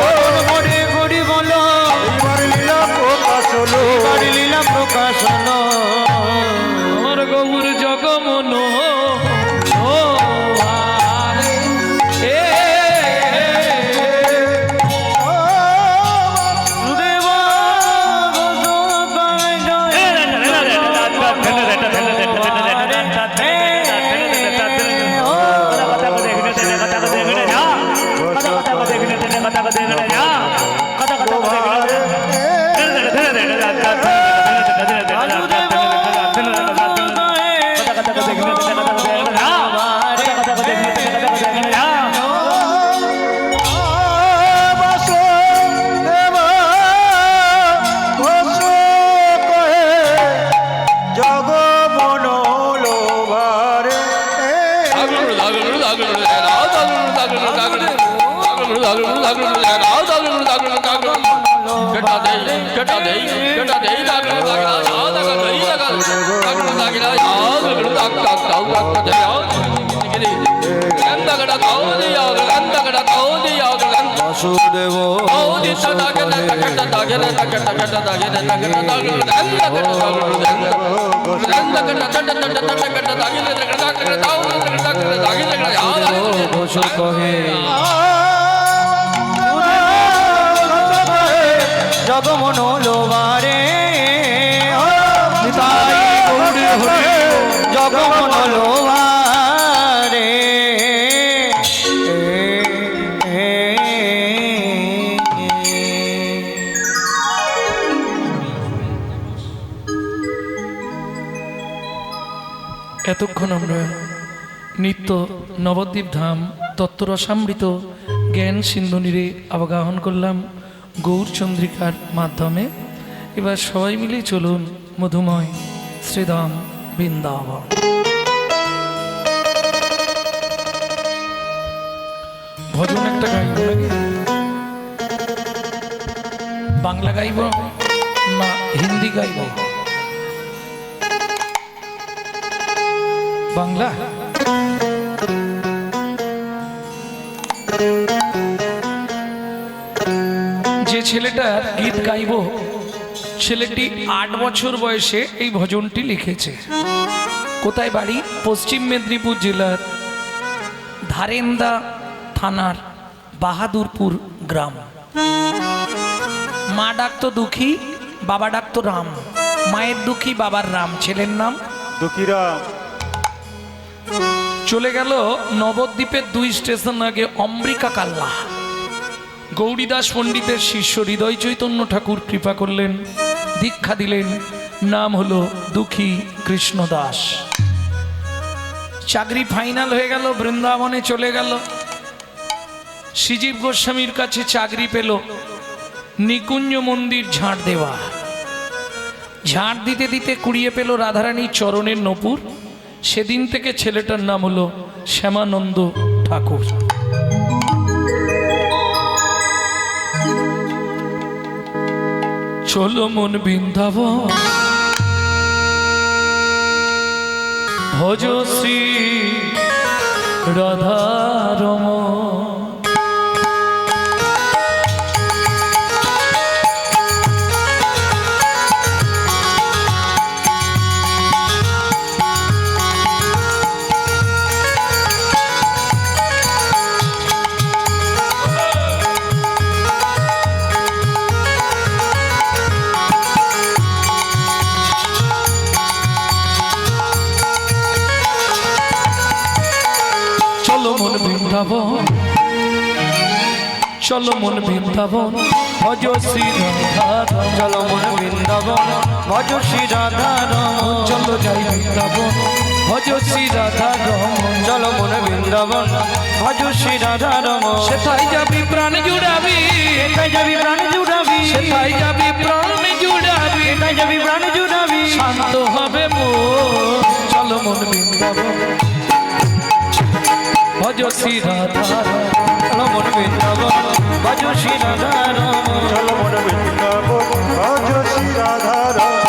মনে করি বলো এইবার লীলা প্রকাশ হলো এইবার লীলা প্রকাশ হলো। আমার গৌর জগমনো বাসুদেব ঘোষ কহে জগমনোলো বারে জগমনোলো বারে এতক্ষণ আমরা নিত্য নবদ্বীপ ধাম তত্ত্বরসামৃত জ্ঞান সিন্ধু নীরে অবগাহন করলাম গৌরচন্দ্রিকার মাধ্যমে। এবার সবাই মিলে চলুন মধুময় শ্রীধাম বৃন্দাবন। ভজন একটা গাইব নাকি? বাংলা গাইব না হিন্দি গাইব? বাংলা। যে ছেলেটার গীত গাইব ছেলেটি 8 বছর বয়সে এই ভজনটি লিখেছে। কোথায় বাড়ি? পশ্চিম মেদিনীপুর জেলার ধারেন্দা থানার বাহাদুরপুর গ্রাম। মা ডাকতো দুঃখী, বাবা ডাকতো রাম। মায়ের দুঃখী, বাবার রাম, ছেলের নাম দুঃখীরাম। চলে গেল নবদ্বীপের 2 স্টেশন আগে অম্বিকা কাল্লা। গৌরীদাস পণ্ডিতের শিষ্য হৃদয় চৈতন্য ঠাকুর কৃপা করলেন, দীক্ষা দিলেন, নাম হলো দুঃখী কৃষ্ণ দাস। চাকরি ফাইনাল হয়ে গেল, বৃন্দাবনে চলে গেল। শ্রীজীব গোস্বামীর কাছে চাকরি পেল নিকুঞ্জ মন্দির ঝাড় দেওয়া। ঝাড় দিতে দিতে কুড়িয়ে পেল রাধারানীর চরণের নপুর। সেদিন থেকে ছেলেটার নাম হলো শ্যামানন্দ ঠাকুর। চলো মন বৃন্দাবন ভজ শ্রী রাধারমণ। চলো মন বৃন্দাবন, চলো মন বৃন্দাবন ভজ শ্রী রাধারমণ। চলো মন বৃন্দাবন ভজ শ্রী রাধারমণ। চলো যাই বৃন্দাবন ভজ শ্রী রাধারমণ। চলো মন বৃন্দাবন ভজ শ্রী রাধারমণ। সেথায় যাবি প্রাণ জুড়াবি, সেটাই যাবি প্রাণ জুড়াবি, সেথায় যাবি প্রাণ জুড়াবি, সেটাই যাবি প্রাণ জুড়াবি। শান্তি শ্রী রাধা চলো মন বৃন্দাবন ভজ শ্রী রাধা রমন চলো মন বৃন্দাবন ভজ শ্রী রাধা রমন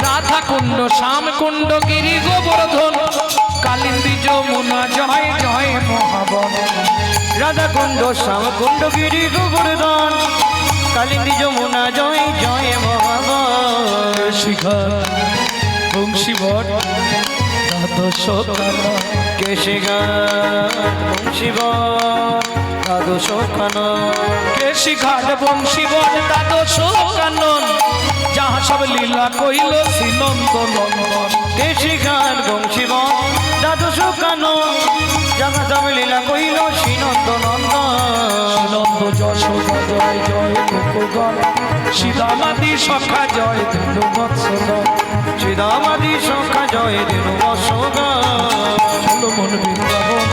রাধা কুণ্ড শ্যাম কুণ্ড গিরি গোবর্ধন কালিন্দী যমুনা জয় জয় মহাবন রাধা কুণ্ড শ্যাম কুণ্ড গিরি গোবর্ধন কালিন্দী যমুনা জয় জয় মহাবন শিখর বংশীবট দ্বাদশ কানন কেশিঘাট শিব দ্বাদশ কানন কেশি ঘাট বংশীবট দ্বাদশ কানন যাহা সব লীলা কইল শ্রীনন্দ নন্দন কেশিঘাট বংশীব দ্বাদশ কানন যাহা সব লীলা কইল শ্রীনন্দ নন্দন নন্দ যশোদা জয় জয় গোপগণ সীতামাদি সখা জয় ধনু বৎসদন শ্রীদামাদি সখা জয় দিনু বসগা চলো মন বৃন্দাবন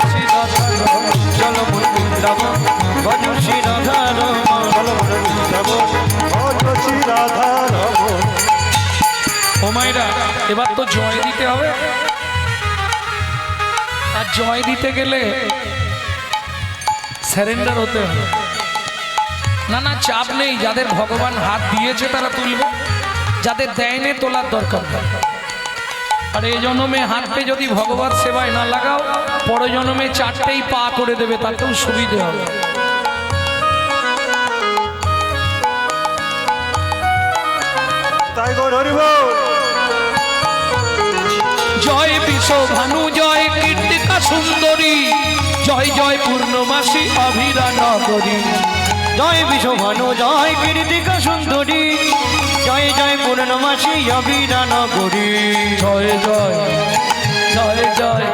শ্রী রাধা রমন। চলো মন বৃন্দাবন ভজ শ্রী রাধা রমন চলো মন বৃন্দাবন ভজ শ্রী রাধা রমন ও মাইরা এবার তো জয় দিতে হবে আর জয় দিতে গেলে স্যারেন্ডার হতে হবে না না চাপ নেই যাদের ভগবান হাত দিয়েছে তারা তুলবে যাদের দেয়নি তোলার দরকার নেই। আর এই জন্মে হাতটা যদি ভগবান সেবায় না লাগাও পরের জন্মে চারটেই পা করে দেবে তাতেও সুবিধে হবে। তাই গো হরি বল জয় বিশ্বভানু জয় কীর্তিকা সুন্দরী জয় জয় পূর্ণমাসী অভিরা নগরী জয় বিশ্বভানু জয় কীর্তিকা সুন্দরী জয় জয় পূর্ণমাসী অভিধান করি জয় জয় জয় জয়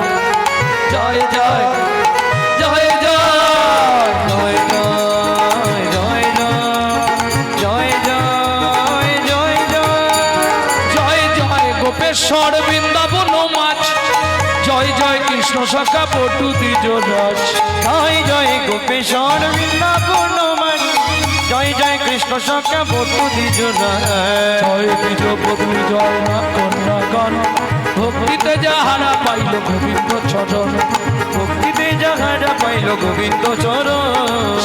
জয় জয় জয় জয় জয় জয় জয় জয় জয় জয় জয় জয় জয় গোপেশ্বর বৃন্দাবন মাছ জয় জয় কৃষ্ণ সখা পটু দ্বিজ রস জয় জয় গোপেশ্বর বৃন্দাবন জয় জয় কৃষ্ণ সখা বটু দ্বিজ জয় দ্বিজ পত্নী জয় না কন্যাগণ ভক্তিতে যাহারা পাইল গোবিন্দ চরণ ভক্তিতে যাহারা পাইল গোবিন্দ চরণ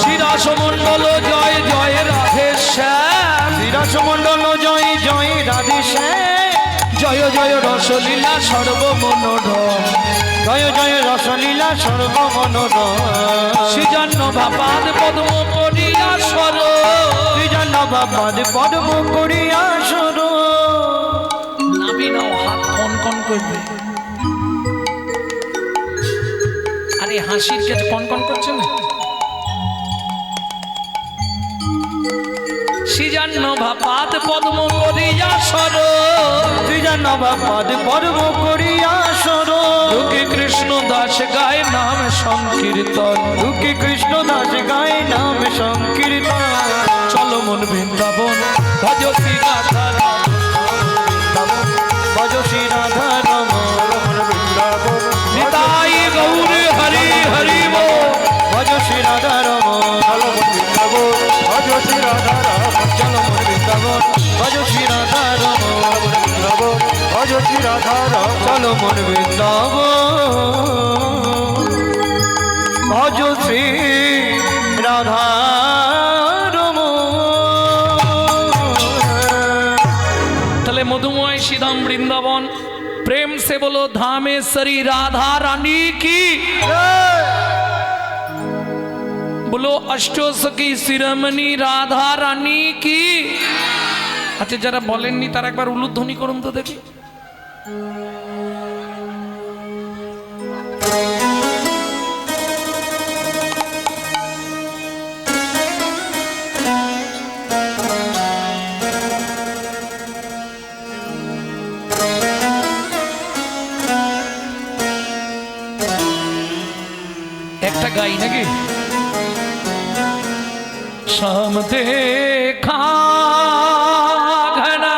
শিরাস মণ্ডল জয় জয় রাধে শ্যাম শ্রীরাসমণ্ডল জয় জয় রাধে শ্যাম জয় জয় রসলীলা সর্বমনোরম জয় জয় রসলীলা সর্বমনোরম শ্রীজন্য ভাপাদ পদ্ম করিয়া সর শ্রীজন্য বাবাদ পদ্ম করিয়া সর নাবি নাও হাত কন কন করবে আরে হাসির কে কন কন করছে না শ্রীজন্য ভাপাদ পদ্ম করিয়া সর শ্রীজন্য বাবাদ পদ্ম করিয়া সর দুঃখী কৃষ্ণ দাস গায় নাম সংকীর্তন দুঃখী কৃষ্ণ দাস গায় নাম সংকীর্তন চলো মন বৃন্দাবন ভজ শ্রী রাধা ভজ শ্রী রাধা রমন মন বৃন্দাবন নিতাই গৌর হরি হরি বো ভজ শ্রী রাধা রমন চলো মন বৃন্দাবন ভজ শ্রী রাধা রমন চলো মন বৃন্দাবন ভজ শ্রী রাধা রমন বৃন্দাবন ভজ শ্রী রাধা রমন চলো মন বৃন্দাবন ভজ শ্রী রাধা তাহলে মধুময় শ্রীধাম বৃন্দাবন प्रेम से बोलो धामेश्वरी राधा रानी की बोलो अष्टोसखी शिरोमणि राधा रानी की अच्छा जरा बोलेनনি তার একবার উলুধ্বনি করুন তো দেখি একটা গাই নাকি शाम देखा घना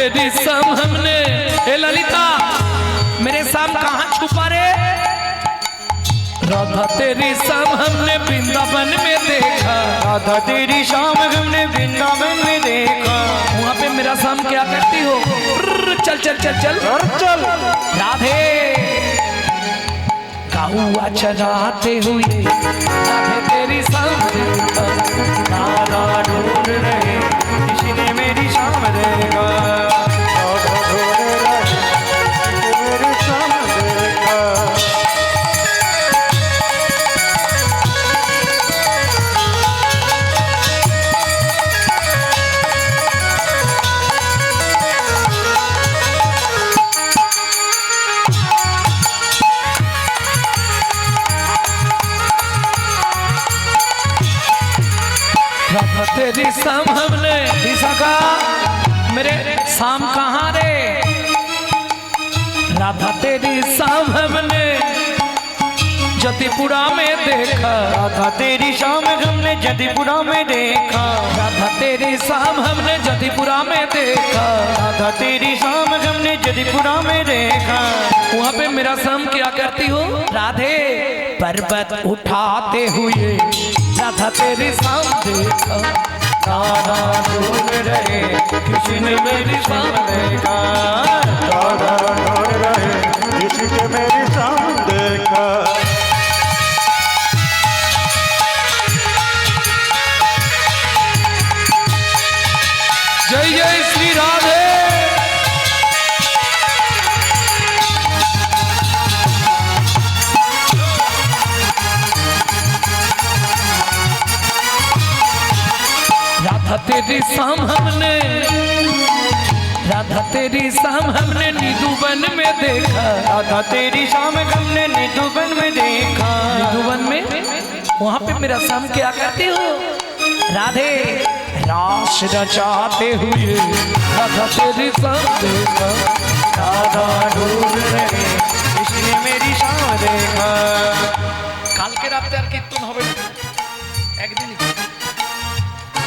तेरी शाम हमने, ए ललिता मेरे शाम कहाँ छुपा रे? राधा तेरी शाम हमने वृंदावन में देखा, राधा तेरी शाम हमने वृंदावन में देखा। वहाँ पे मेरा शाम क्या करती हो? चल चल चल चल चल राधे काहुआ चराते हुए राधे तेरी शाम देखा, राधा ढूंढ रहे किसी ने मेरी शाम देखा। राधा ढूंढ रहे मेरी शाम देखा। राधा तेरी शाम हमने दिशा का, मेरे शाम कहाँ रे? राधा तेरी शाम हमने जतिपुरा में देखा, राधा तेरी शाम हमने जदीपुरा में देखा। राधा तेरी शाम हमने जतिपुरा में देखा। राधा तेरी शाम हमने जदीपुरा में देखा। वहाँ पे मेरा शाम क्या करती हो? राधे पर्वत उठाते हुए राधा तेरी शाम देखा, राधा ढूंढ रहे किसी ने मेरी शाम देखा। राधा ढूंढ रहे किसी के मेरी शाम देखा। जय जय श्री राधे। राधा तेरी शाम हमने, राधा तेरी शाम हमने निधुवन में देखा, राधा तेरी शाम हमने निधुवन में देखा। निधुवन में वहाँ पे मेरा शाम क्या करते हो? राधे रास रचाते हुए राधा तेरी शाम देखा, राधा ढूंढ रहे किसी ने मेरी शाम देखा। কালকে রাতে আর কীর্তন হবে না, একদিনই।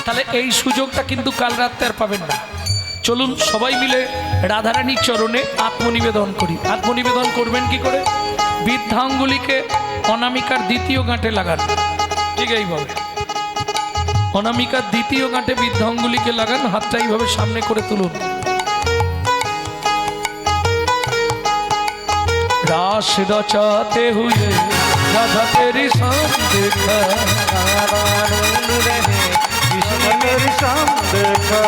তাহলে এই সুযোগটা কিন্তু কাল রাতে আর পাবেন না। চলুন সবাই মিলে রাধারানীর চরণে আত্মনিবেদন করি। আত্মনিবেদন করবেন কি করে? বৃদ্ধাঙ্গুলিকে অনামিকার দ্বিতীয় গাঁটে লাগান, ঠিক এইভাবে অনামিকার দ্বিতীয় গাঁটে বৃদ্ধাঙ্গুলিকে লাগান, হাতটা এইভাবে সামনে করে তুলুন। रास रचाते हुए राधा तेरी शाम देखा, किसी ने मेरी शाम देखा।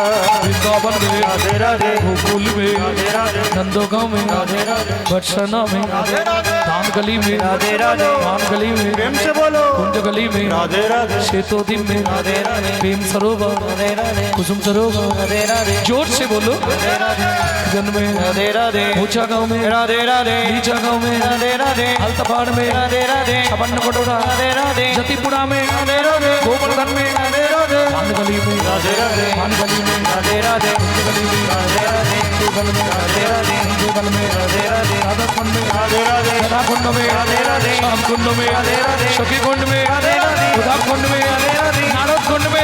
वृंदावन में राधे राधे गोकुल में राधे राधे नंदोगांव में राधे राधे बरसना में राधे राधे धाम गली में राधे राधे धाम गली में प्रेम से बोलो कुंज गली में राधे राधे शेतोदिन में राधे राधे प्रेम सरोवर राधे राधे कुसुम सरोवर। राधे राधे जोर से बोलो। राधे राधे गन में राधे राधे ऊंचा गांव में राधे राधे नीचा गांव में राधे राधे हल्तापाड़ में राधे राधे छपन्न कटोरा राधे राधे जतिपुरा में राधे राधे गोवर्धन में राधे राधे धान गली में राधे राधे धान गली में राधे राधे कुंज गली में राधे राधे देवगन में राधे राधे देवगन में राधे राधे राधा कुंड में राधे राधे राधा कुंड में राधे राधे श्याम कुंड में राधे राधे सखी कुंड में राधे राधे उधा कुंड में राधे राधे नारद कुंड में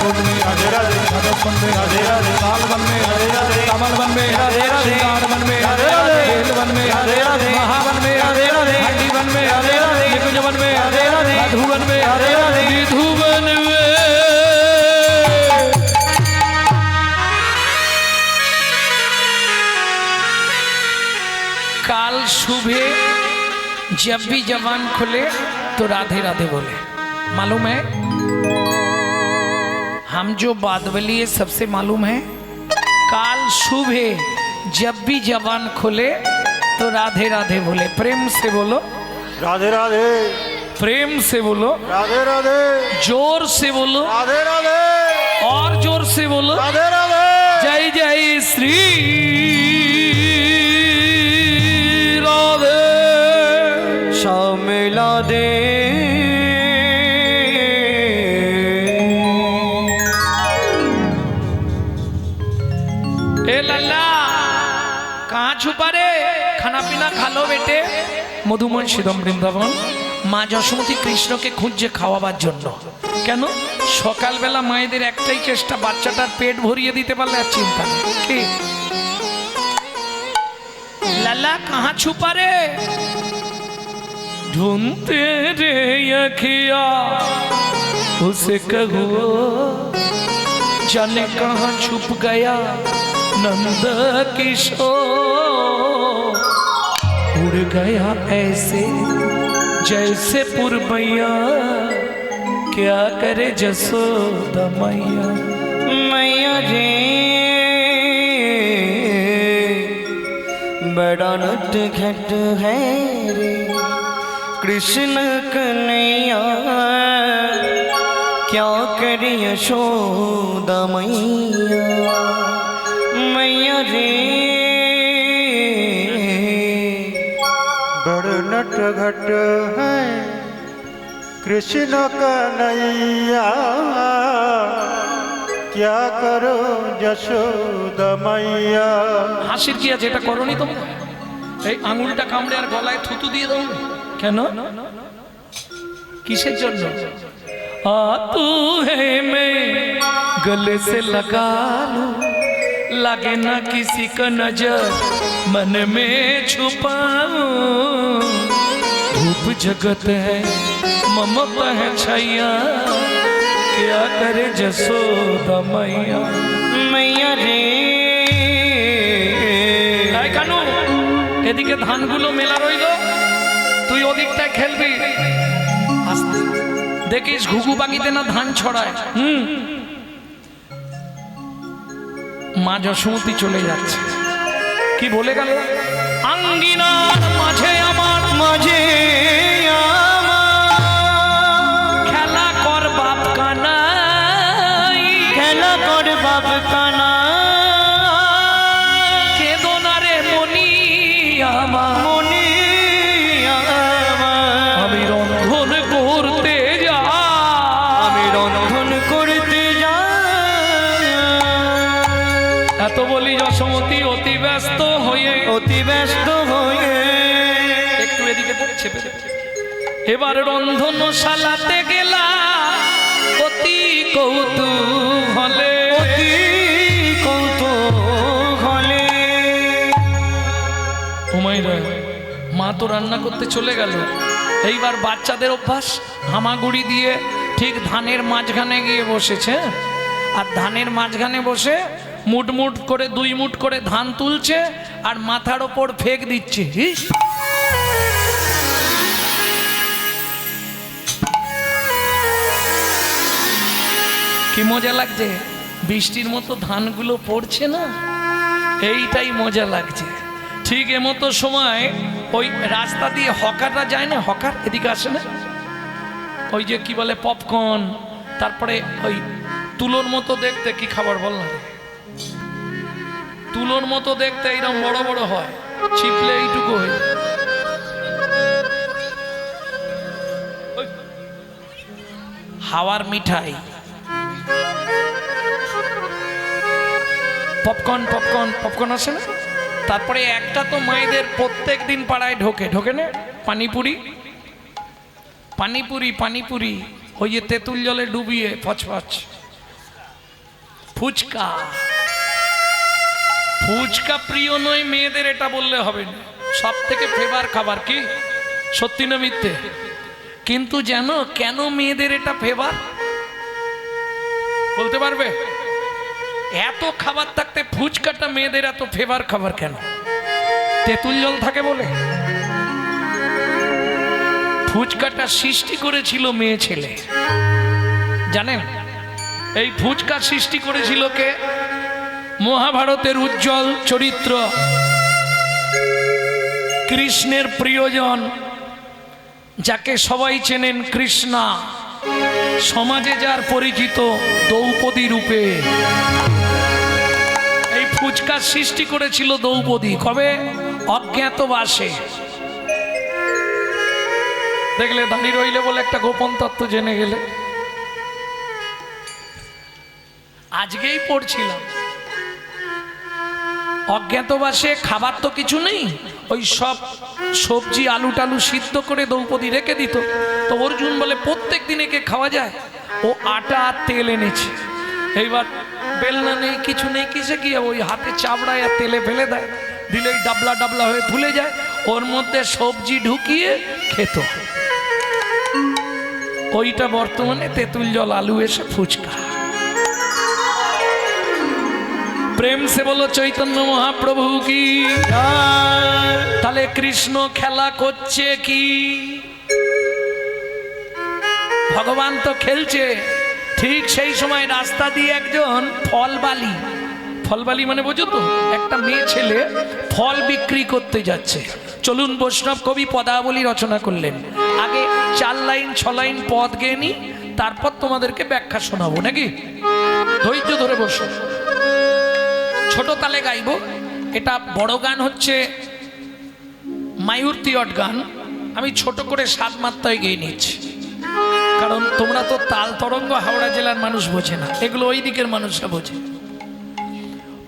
कुंड में राधे राधे राधा कुंड में राधे राधे लाल वन में राधे राधे कमल वन में राधे राधे श्रृंगार वन में राधे राधे बेल वन में राधे राधे महावन में राधे राधे हंडी वन में राधे राधे निकुंज वन में राधे राधे मधुवन में राधे राधे विधुवन में। काल सुबह जब भी जवान खुले तो राधे राधे बोले। मालूम है हम जो बादवली है सबसे मालूम है, काल सुबह जब भी जवान खुले तो राधे राधे बोले। प्रेम से बोलो, राधे राधे प्रेम से बोलो, राधे राधे जोर से बोलो, राधे राधे और जोर से बोलो। राधे राधे जय जय श्री राधे। शामिला दे ए लल्ला कहाँ छुपा रे? खाना पीना खा लो बेटे। मधुमन श्रीधम वृंदावन মা যশোমতী কৃষ্ণকে খুঁজছে খাওয়াবার জন্য। কেন? সকালবেলা মায়েদের একটাই চেষ্টা, বাচ্চাটার পেট ভরিয়ে দিতে পারলে আর চিন্তা নেই। কি লালা কাহা ছুপা রে, ढूंढते रे अखिया उसे कहुआ, जाने कहाँ छुप गया नंद किशोर, उड़ गया ऐसे जैसे पुरबैया, क्या करे जसोदा मैया। मैया रे बड़ा नट घट है रे कृष्ण कन्हैया, क्या करे यशोदा मैया। मैया रे बड़ नट घट है कृष्ण कन्हैया, क्या करो यशोदा मैया। হাসির কি আছে? এটা করনি তোমরা? এই আঙুলটা কামড়ে আর গলায় থুতু দিয়ে দাও। কেন? কিসের জন্য? आ तू है मैं गले से लगा लूं, लगे ना किसी का नजर मन में छुपाऊं, धूप जगत है ममता है छैया, क्या करे जसोदा मैया। मैया रे কানু, এদিকে ধানগুলো মেলা রইল, তুই ওদিকটায় খেলবি। আস্তে দেখিস ঘুঘু বাগিতে না ধান ছড়ায়। মা যশোমতী চলে যাচ্ছে, কি বলে গেল? আঙ্গিনার মাঝে আমার, মাঝে খেলা কর বাপ কানাই, খেলা কর বাপ কানা, কেদনা রে মনি আমার, মনে আমি রন্ধন করতে যা, আমি রন্ধন করতে যা। এত বলি যশোমতী অতি ব্যস্ত হয়ে, অতি ব্যস্ত হয়ে একটু এদিকে চেপে এবার রন্ধনশালাতে গেলা অতি কৌতূহলে, অতি কৌতূহলে। হুমায়রা মা তো রান্না করতে চলে গেল। এইবার বাচ্চাদের অভ্যাস, হামাগুড়ি দিয়ে ঠিক ধানের মাঝখানে গিয়ে বসেছে, আর ধানের মাঝখানে বসে মুট মুট করে 2 মুঠ করে ধান তুলছে আর মাথার ওপর ফেক দিচ্ছে। ইস! কি মজা লাগছে, বৃষ্টির মতো ধানগুলো পড়ছে না, এইটাই মজা লাগছে। ঠিক এমতো সময় ওই রাস্তা দিয়ে হকাররা যায় না, হকার এদিকে আসে না, ওই যে কি বলে পপকর্ন, তারপরে ওই তুলোর মতো দেখতে, কি খাবার বল না, তুলোর মতো দেখতে এরকম বড় বড় হয়, চিপলে এইটুকু হয়, হাওয়ার মিঠাই, পপকর্ন পপকর্ন পপকর্ন আসে না। তারপরে একটা তো মায়েদের প্রত্যেক দিন পাড়ায় ঢোকে, ঢোকে না, পানিপুরি, পানিপুরি পানিপুরি, ওই যে তেঁতুল জলে ডুবিয়ে ফচফচ। ফুচকা, ফুচকা প্রিয় নয় মেয়েদের এটা বললে হবে না, সব থেকে ফেভার খাবার। কি সত্যি না মিথ্যে? কিন্তু জানো কেন মেয়েদের এটা ফেভার? বলতে পারবে? এত খাবার থাকতে ফুচকাটা মেয়েদের এত ফেভার খাবার কেন? তেঁতুল জল থাকে বলে? ফুচকাটা সৃষ্টি করেছিল মেয়ে ছেলে, জানেন? এই ফুচকা সৃষ্টি করেছিল কে? মহাভারতের উজ্জ্বল চরিত্র, কৃষ্ণের প্রিয়জন, যাকে সবাই চেনেন কৃষ্ণা, সমাজে যার পরিচিত দ্রৌপদী রূপে। এই ফুচকা সৃষ্টি করেছিল দ্রৌপদী। কবে? অজ্ঞাতবাসে। দেখলে দাঁড়িয়ে রইলে বলে একটা গোপন তত্ত্ব জেনে গেলে। আজকেই পড়ছিলাম, অজ্ঞাতবাসে খাবার তো কিছু নেই, ওই সব সবজি আলু টালু সিদ্ধ করে দ্রৌপদী রেখে দিত। তো অর্জুন বলে প্রত্যেক দিন একে খাওয়া যায়? ও আটা আর তেল এনেছে। এইবার বেলনা নেই, কিছু নেই, কিসে কি ওই হাতে চাবড়ায় আর তেলে ফেলে দেয়, দিলেই ডাবলা ডাবলা হয়ে ফুলে যায়। ওর মধ্যে সবজি ঢুকিয়ে খেত। ওইটা বর্তমানে তেঁতুল জল আলু এসে ফুচকা। প্রেম সে বলো চৈতন্য মহাপ্রভু কি। তাহলে কৃষ্ণ খেলা করছে কি? ভগবান তো খেলছে। ঠিক সেই সময় রাস্তা দিয়ে একজন ফলবালি মানে বোঝো তো, একটা মেয়ে ছেলে ফল বিক্রি করতে যাচ্ছে। চলুন বৈষ্ণব কবি পদাবলী রচনা করলেন। আগে 4 লাইন 6 লাইন পদ গেয়ে নি, তারপর তোমাদেরকে ব্যাখ্যা শোনাবো, নাকি? ধৈর্য ধরে বসো। ছোট তালে গাইব। এটা বড় গান হচ্ছে মায়ূর তিয়ট গান। আমি ছোট করে 7 মাত্রায় গেয়ে নিচ্ছি, কারণ তোমরা তো তাল তরঙ্গ হাওড়া জেলার মানুষ বোঝে না, এগুলো ওই দিকের মানুষরা বোঝে।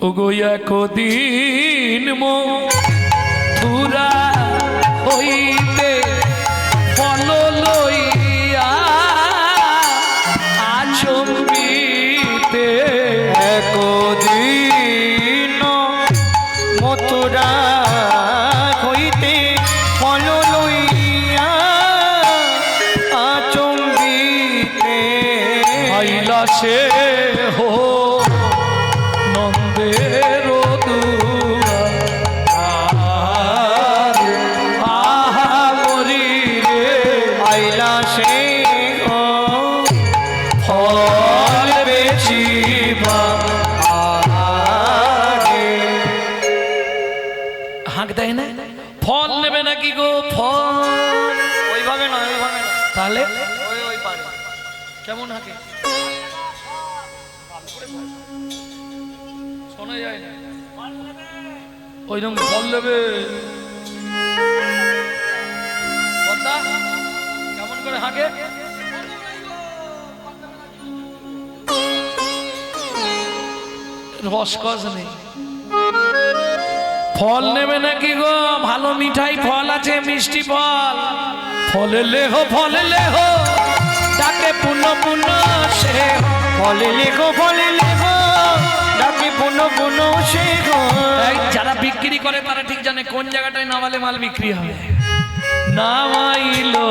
ও গো একদিন মথুরা হইতে ফল লইয়া আচম্বিতে, একদিন মথুরা হইতে ফল লইয়া আচম্বিতে আইলা সে হো নন্দের দুয়ারে, আহা মরি রে আইলা সে ফল বেচিবা। হাঁক দেয় না? ফল নেবে নাকি গো? ফল ওইভাবে নয়, ওইভাবে নয়, তাহলে ওই পারে কেমন হাঁকে শোনা যায় না। ওই রকম ফল নেবে পদ্মা কেমন করে হাঁকে? রসকস নেই। ফল নেবে নাকি গো? ভালো মিঠাই ফল আছে, মিষ্টি ফল। ফলে লেহো ডাকে পুনঃ পুনঃ সে ফলে লেখো ডাকে পুনঃ পুনঃ সে এই যারা বিক্রি করে তারা ঠিক জানে কোন জায়গাটায় নামালে মাল বিক্রি হবে। নামাইলো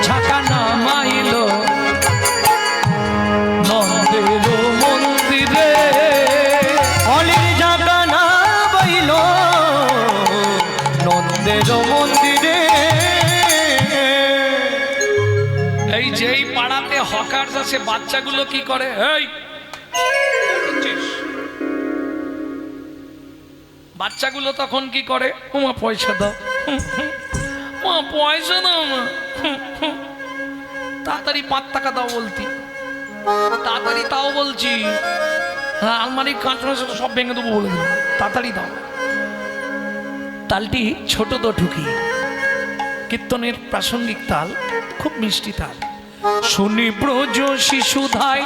ছাকা নামাইলো নন্দের মন্দিরে, ফলের জাগা না বাইল নন্দের মন্দিরে। এই যেই পাড়াতে হকার্স আছে বাচ্চাগুলো কি করে? এই বাচ্চাগুলো তখন কি করে? ওমা পয়সা দাও, মা পয়সা দাও মা, তাড়াতাড়ি 5 টাকা দাও বলতি, তাড়াতাড়ি তাও বলছি, হ্যাঁ আলমারির কাঁচ সব ভেঙে দেবো বলে দিল, তাড়াতাড়ি দাও। তালটি ছোট তো ঠুকি, কীর্তনের প্রাসঙ্গিক তাল, খুব মিষ্টি তাল। শুনি ব্রজ শিশুধায়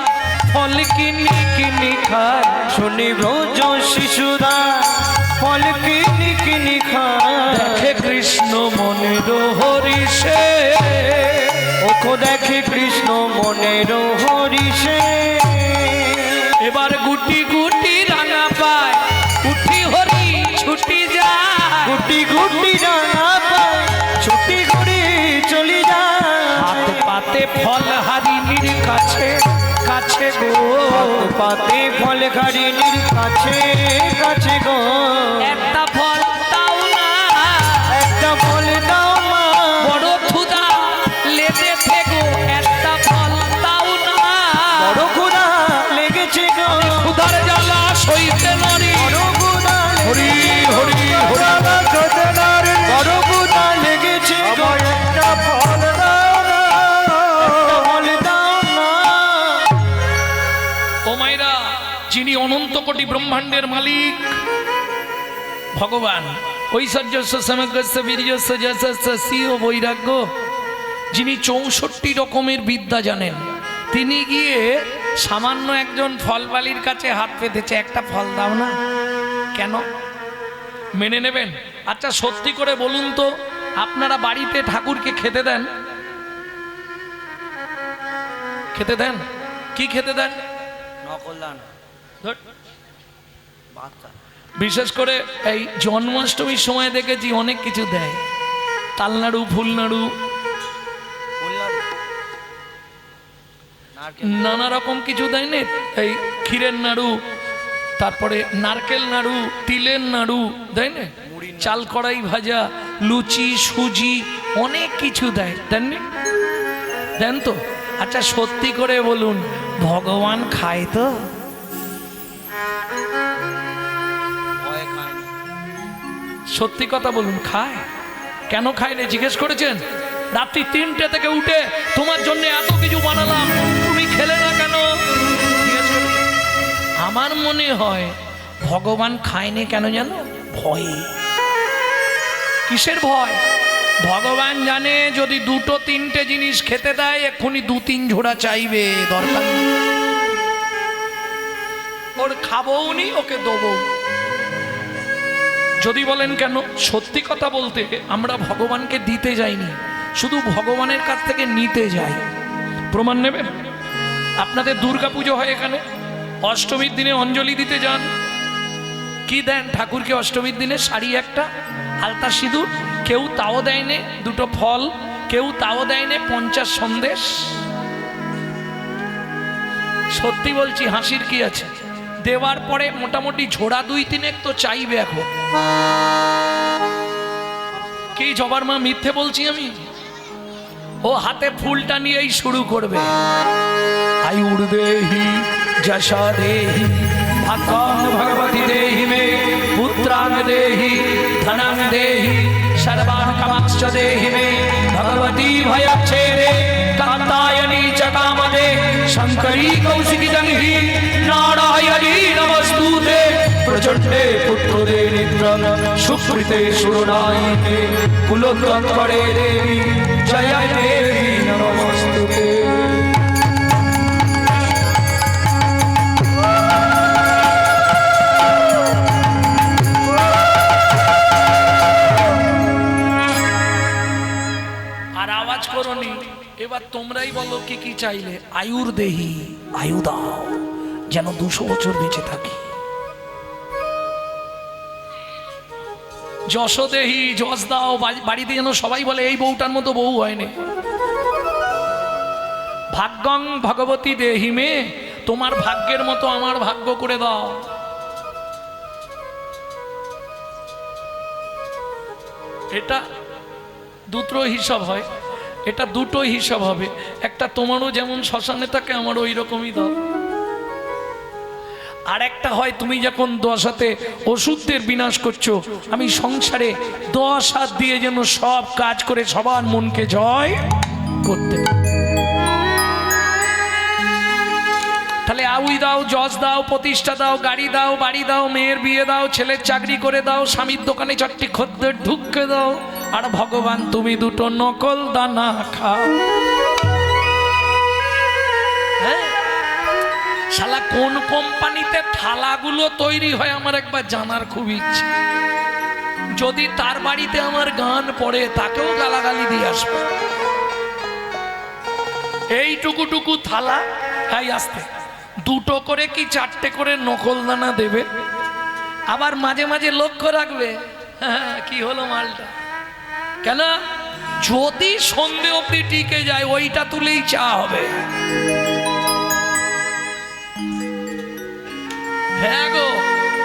ফল কিনি কিনি খায়, শুনি ব্রজ শিশুরা ফল কিনি কিনি খায়। দেখে কৃষ্ণ মনের হরিষে, ওখো দেখে কৃষ্ণ মনের হরিষে। এবার গুটি গুটি রাঙা পায়, উঠি হরি ছুটি যায়, গুটি গুটি রাঙা পায় ছুটি করে চলি যায়। হাত পাতে ফল হারিণীর কাছে কাছে গো, পাতে ফল হারিণীর কাছে কাছে গো। একটা ফল দাও না, একটা ফল দাও মা, বড় ক্ষুধা লেগে থেকো, একটা ফল দাও না, বড় ক্ষুধা লেগেছে গো। ক্ষুধার জ্বালা সইতে নারী, বড় ক্ষুধা হরি হরি হরি বড় ক্ষুধা লেগেছে গো। একটা ফল দাও না, একটা ফল দাও না। ও মাইরা, যিনি অনন্ত কোটি ব্রহ্মাণ্ডের মালিক ভগবান, ঐশ্বর্যস্য সমগ্রস্য বীর্যস্য যশস্য সিও বৈরাগ্য, যিনি 64 রকমের বিদ্যা জানেন, তিনি গিয়ে সামান্য একজন ফলবালির কাছে হাত পেতেছে, একটা ফল দাও না। কেন? মেনে নেবেন? আচ্ছা সত্যি করে বলুন তো, আপনারা বাড়িতে ঠাকুরকে খেতে দেন? খেতে দেন? কি খেতে দেন? নকলদান ধুর। বাচ্চা বিশেষ করে এই জন্মাষ্টমীর সময় দেখেছি অনেক কিছু দেয়, তালনাড়ু, ফুলনাড়ু, বললাম নারকেল নানা রকম কিছু দেয় না? এই ক্ষীরের নাড়ু, তারপরে নারকেল নাড়ু, তিলের নাড়ু দেয় না? চাল কড়াই ভাজা, লুচি, সুজি, অনেক কিছু দেয়, দেননি? দেন তো? আচ্ছা সত্যি করে বলুন, ভগবান খায় তো? ভয়ে খায় না। সত্যি কথা বলুন, খায়? কেন খায় না জিজ্ঞেস করেছেন? রাত্রি 3টে থেকে উঠে তোমার জন্য এত কিছু বানালাম, তুমি খেলে না কেন? জিজ্ঞেস করেছেন? আমার মনে হয় ভগবান খায়নি কেন জানো? ভয়ে। কিসের ভয়? ভগবান জানে যদি 2-3টে জিনিস খেতে দেয় এক্ষুনি 2-3 ঝোড়া চাইবে, দরকার নেই। ওর খাবও নি, ওকে দেবো। যদি বলেন কেন, সত্যি কথা বলতে আমরা ভগবানকে দিতে যাইনি, শুধু ভগবানের কাছ থেকে নিতে যাই। প্রমাণ নেবেন? আপনাদের দুর্গা পুজো হয় এখানে, অষ্টমীর দিনে অঞ্জলি দিতে যান, কি দেন ঠাকুরকে অষ্টমীর দিনে? শাড়ি একটা, আলতা সিঁদুর, কেউ তাও দেয় নে 2টো ফল, কেউ তাও দেয় নে 50 সন্দেশ। সত্যি বলছি, হাসির কি আছে? দেওয়ার পরে মোটামুটি ঝোড়া 2-3 তো চাইবে। এখন কি জবার মা মিথ্যে বলছি আমি? ও হাতে ফুলটা নিয়েই শুরু করবে, আয়ুর দেহি যশা দেহি ভাগ্যং ভগবতী দেহি মে পুত্রাং দেহি ধনং দেহি সর্বান কামাংশ্চ দেহি মে ভগবতী ভয়চ্ছেদে কাত্যায়নী চ কামদে শঙ্করী কৌশিকী জঙ্ঘি নারায়ণী নমস্তুতে প্রচণ্ডে পুত্রদে নিদ্রং সুপ্রীতে সুরনায়িতে কুলোত্তরে দেবী জয় দেবী নমস্তুতে। আর আওয়াজ করোনি, এবার তোমরাই বলো কি কি চাইলে? আয়ুর দেহি, আয়ু দাও যেন 200 বছর বেঁচে থাকি। যশ দেহি, যশ দাও, বাড়িতে যেন সবাই বলে এই বউটার মতো বউ হয়নি। ভাগ্যং ভগবতী দেহি মে, তোমার ভাগ্যের মতো আমার ভাগ্য করে দাও। এটা দুটো হিসাব হয়, এটা দুটো হিসাব হবে। একটা তোমারও যেমন শ্মশানে থাকে আমারও ওই রকমই দাও। আর একটা হয় তুমি যখন 10 হাতে ওষুধের বিনাশ করছো, আমি সংসারে 10 হাত দিয়ে যেন সব কাজ করে সবার মনকে জয় করতে পারি। তাহলে আউই দাও, যশ দাও, প্রতিষ্ঠা দাও, গাড়ি দাও, বাড়ি দাও, মেয়ের বিয়ে দাও, ছেলের চাকরি করে দাও, স্বামীর দোকানে 4টি খদ্দের ঢুকে দাও, আর ভগবান তুমি 2টো নকল দানা খাও। হ্যাঁ, শালা কোন কোম্পানিতে থালাগুলো তৈরি হয় আমার একবার জানার খুব ইচ্ছে। যদি তার বাড়িতে আমার গান পড়ে তাকেও গালাগালি দিয়ে আসবে। এইটুকু থালা, এই আসতে 2টো করে কি 4টে করে নকল দানা দেবে। আবার মাঝে মাঝে লক্ষ্য রাখবে কি হলো মালটা, কেন যদি সন্ধে অবধি টিকে যায় ওইটা তুলেই চা হবে। হ্যাঁ গো,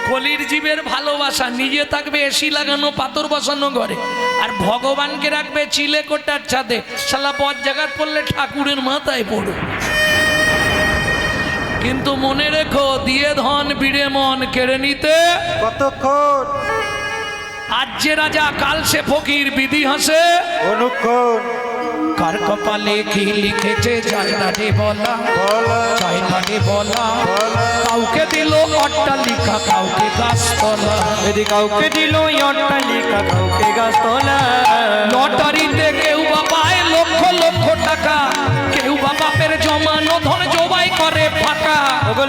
কলির জীবের ভালোবাসা, নিজে থাকবে এসি লাগানো পাথর বসানো ঘরে, আর ভগবানকে রাখবে চিলে কোটার ছাদে। শালা বদ জাগাত পড়লে ঠাকুরের মাথায় পড়ো। কিন্তু মনে রেখো, দিয়ে ধন বিড়ে মন কেড়ে নিতে কতক্ষণ, আজ যে রাজা কাল সে ফকির, বিধি হাসে অনুক্ষণ, কার কপালে কি লিখেছে যায় না রে বলা, যায় না রে বলা। কাউকে দিল অট্টালিকা, কাউকে গাছতলা, যদি কাউকে দিল অট্টালিকা, কাউকে গাছতলা। লটারিতে কেউ বা পায় লক্ষ লক্ষ টাকা, কেউ বা বাপের জমানো ধন জবাই করে ফাঁকা।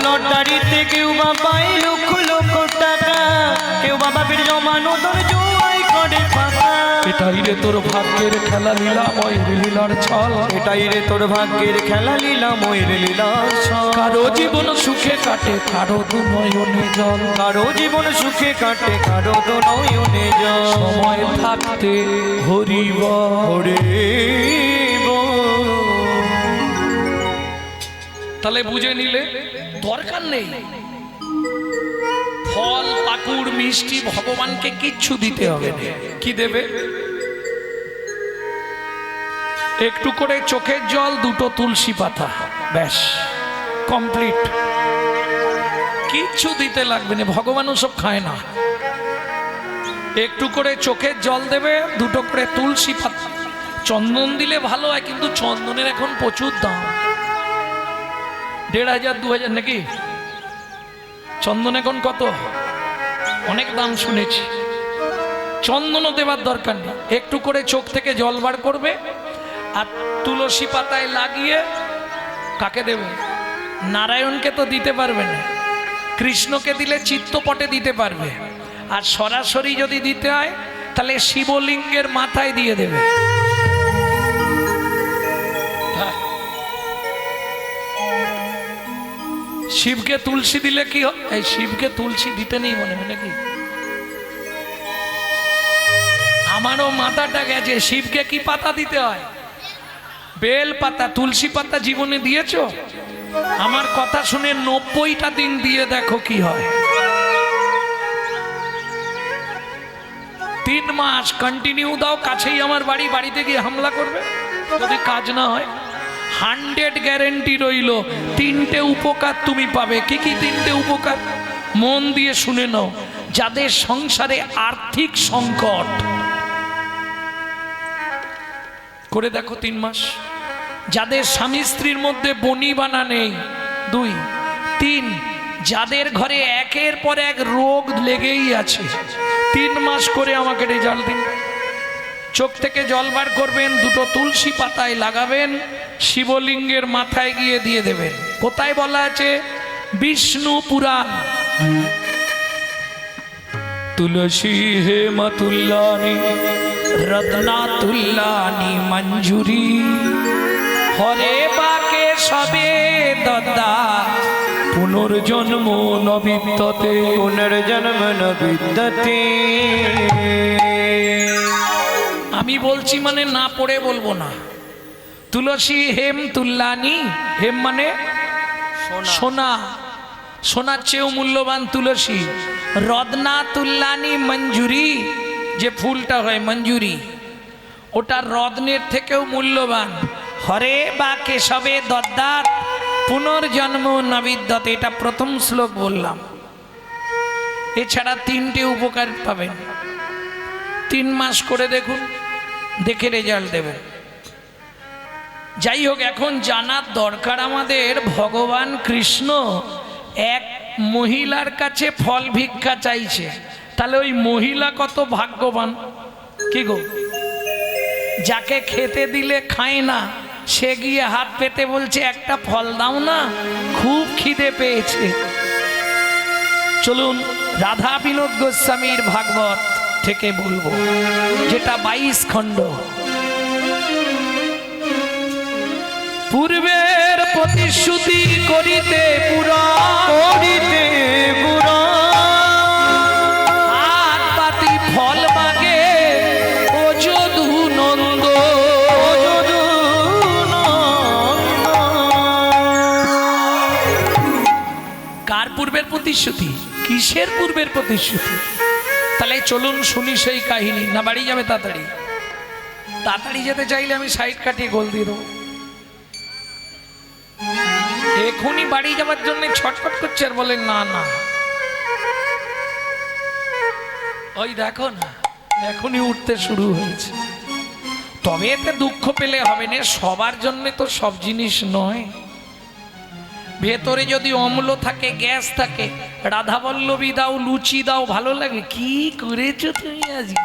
লটারিতে কেউ বা পায় লক্ষ লক্ষ টাকা, কেউ বা বাপের জমানো বাদর জোয়াই করে পাতা। এটাই রে তোর ভাগ্যের খেলা লীলাময় লীলার ছল, এটাই রে তোর ভাগ্যের খেলা লীলাময় লীলার ছল। কারো জীবন সুখে কাটে কারো দু নয়নে জল, কারো জীবন সুখে কাটে কারো তো নয়নে জল। সময় থাকতে হরিব হরিব। তাহলে বুঝে নিলে দরকার নেই ফল পাকুড় মিষ্টি ভগবানকে কিচ্ছু দিতে হবে না। কি দেবে? একটু করে চোখের জল, দুটো তুলসী পাতা, ব্যাস কমপ্লিট। কিচ্ছু দিতে লাগবে না, ভগবান সব খায় না। একটু করে চোখের জল দেবে, দুটো করে তুলসী পাতা, চন্দন দিলে ভালো হয়, কিন্তু চন্দনের এখন প্রচুর দাম, 1500 2000 নাকি চন্দন এখন কত? অনেক দাম শুনেছি। চন্দনও দেবার দরকার নেই, একটু করে চোখ থেকে জল বার করবে আর তুলসী পাতায় লাগিয়ে কাকে দেবে? নারায়ণকে তো দিতে পারবে না, কৃষ্ণকে দিলে চিত্তপটে দিতে পারবে, আর সরাসরি যদি দিতে হয় তাহলে শিবলিঙ্গের মাথায় দিয়ে দেবে। শিবকে তুলসী দিলে কি হয়? এই শিবকে তুলসী দিতে নেই মনে মনে কি? আমারও মাথাটা গেছে, শিবকে কি পাতা দিতে হয়? বেল পাতা। তুলসী পাতা জীবনে দিয়েছো? আমার কথা শুনে 90টা দিন দিয়ে দেখো কি হয়। 3 মাস কন্টিনিউ দাও, কাছেই আমার বাড়ি, বাড়িতে গিয়ে হামলা করবে যদি কাজ না হয়। 100 গ্যারেন্টি রইল, 3টে উপকার তুমি পাবে। কি কি 3টে উপকার? মন দিয়ে শুনে নাও। যাদের সংসারে আর্থিক সংকট, করে দেখো 3 মাস। যাদের স্বামী স্ত্রীর মধ্যে বনিবানা নেই, 2 3, যাদের ঘরে একের পর এক রোগ লেগেই আছে, 3 মাস করে আমাকে রেজাল্ট দিন। চোখ থেকে জল বার করবেন, দুটো তুলসী পাতায় লাগাবেন, শিবলিঙ্গের মাথায় গিয়ে দিয়ে দেবেন। কোথায় বলা আছে? বিষ্ণু পুরাণ। তুলসী হে মাতুল্লানি রত্না তুল্লানি মঞ্জুরি, হরে বাকে সবে দদ্দা পুনর্জন্ম নবিদ্যতে, পুনর্জন্ম ন বিদ্যতে। আমি বলছি মানে না পড়ে বলবো না। তুলসী হেম তুল্লানি, হেম মানে সোনা, সোনার চেয়েও মূল্যবান তুলসী। রত্না তুল্লানি মঞ্জুরি, যে ফুলটা হয় মঞ্জুরি, ওটা রত্নের থেকেও মূল্যবান। হরে বা কেশবে দদ্দাত পুনর্জন্ম নবিদ্যতে, এটা প্রথম শ্লোক বললাম। এছাড়া 3টে উপকার পাবেন। 3 মাস করে দেখুন, দেখে রেজাল্ট দেবেন। যাই হোক, এখন জানার দরকার আমাদের, ভগবান কৃষ্ণ এক মহিলার কাছে ফল ভিক্ষা চাইছে, তাহলে ওই মহিলা কত ভাগ্যবান। কি গো? যাকে খেতে দিলে খায় না, সে গিয়ে হাত পেতে বলছে একটা ফল দাও না, খুব খিদে পেয়েছে। চলুন রাধা বিনোদ গোস্বামীর ভাগবত থেকে বলবো, যেটা 22 খণ্ড। পূর্বের প্রতিশ্রুতি করিতে পুরা, করিতে পুরা হাত পাতি ফল মাগে ও যদু নন্দ। কার পূর্বের প্রতিশ্রুতি? কিসের পূর্বের প্রতিশ্রুতি? তাহলে চলুন শুনি সেই কাহিনী। না বাড়ি যাবে তাড়াতাড়ি? তাড়াতাড়ি যেতে চাইলে আমি সাইড কাটিয়ে গোল দিয়ে দেবো। এখনই বাড়ি যাওয়ার জন্য ছটফট করছে আর বলেন না না, ওই দেখো না এখনই উঠতে শুরু হয়েছে। তবে এতে দুঃখ পেলে হবে না, সবার জন্য তো সব জিনিস নয়। ভেতরে যদি অম্ল থাকে, গ্যাস থাকে, রাধাবল্লভী দাও, লুচি দাও, ভালো লাগে। কি করেছো তুমি আজকে?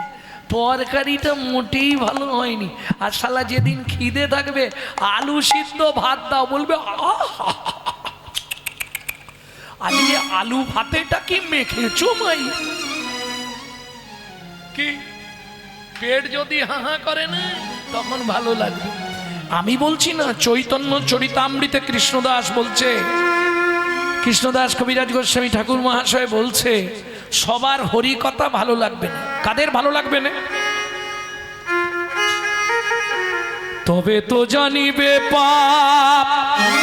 তরকারিটা মোটেই ভালো হয়নি। আর শালা যেদিন খিদে থাকবে, আলু সিদ্ধ ভাত দাও, বলবে আজকে আলু ভাতেটা কি মেখেছো মাই? কি পেট যদি হাহা করে না তখন ভালো লাগবে। আমি বলছি না, চৈতন্য চরিতামৃতে কৃষ্ণদাস বলছে, কৃষ্ণদাস কবিরাজ গোস্বামী ঠাকুর মহাশয় বলছে সবার হরি কথা ভালো লাগবে না। কাদের ভালো লাগবে না? তবে তো জানিবে পাপ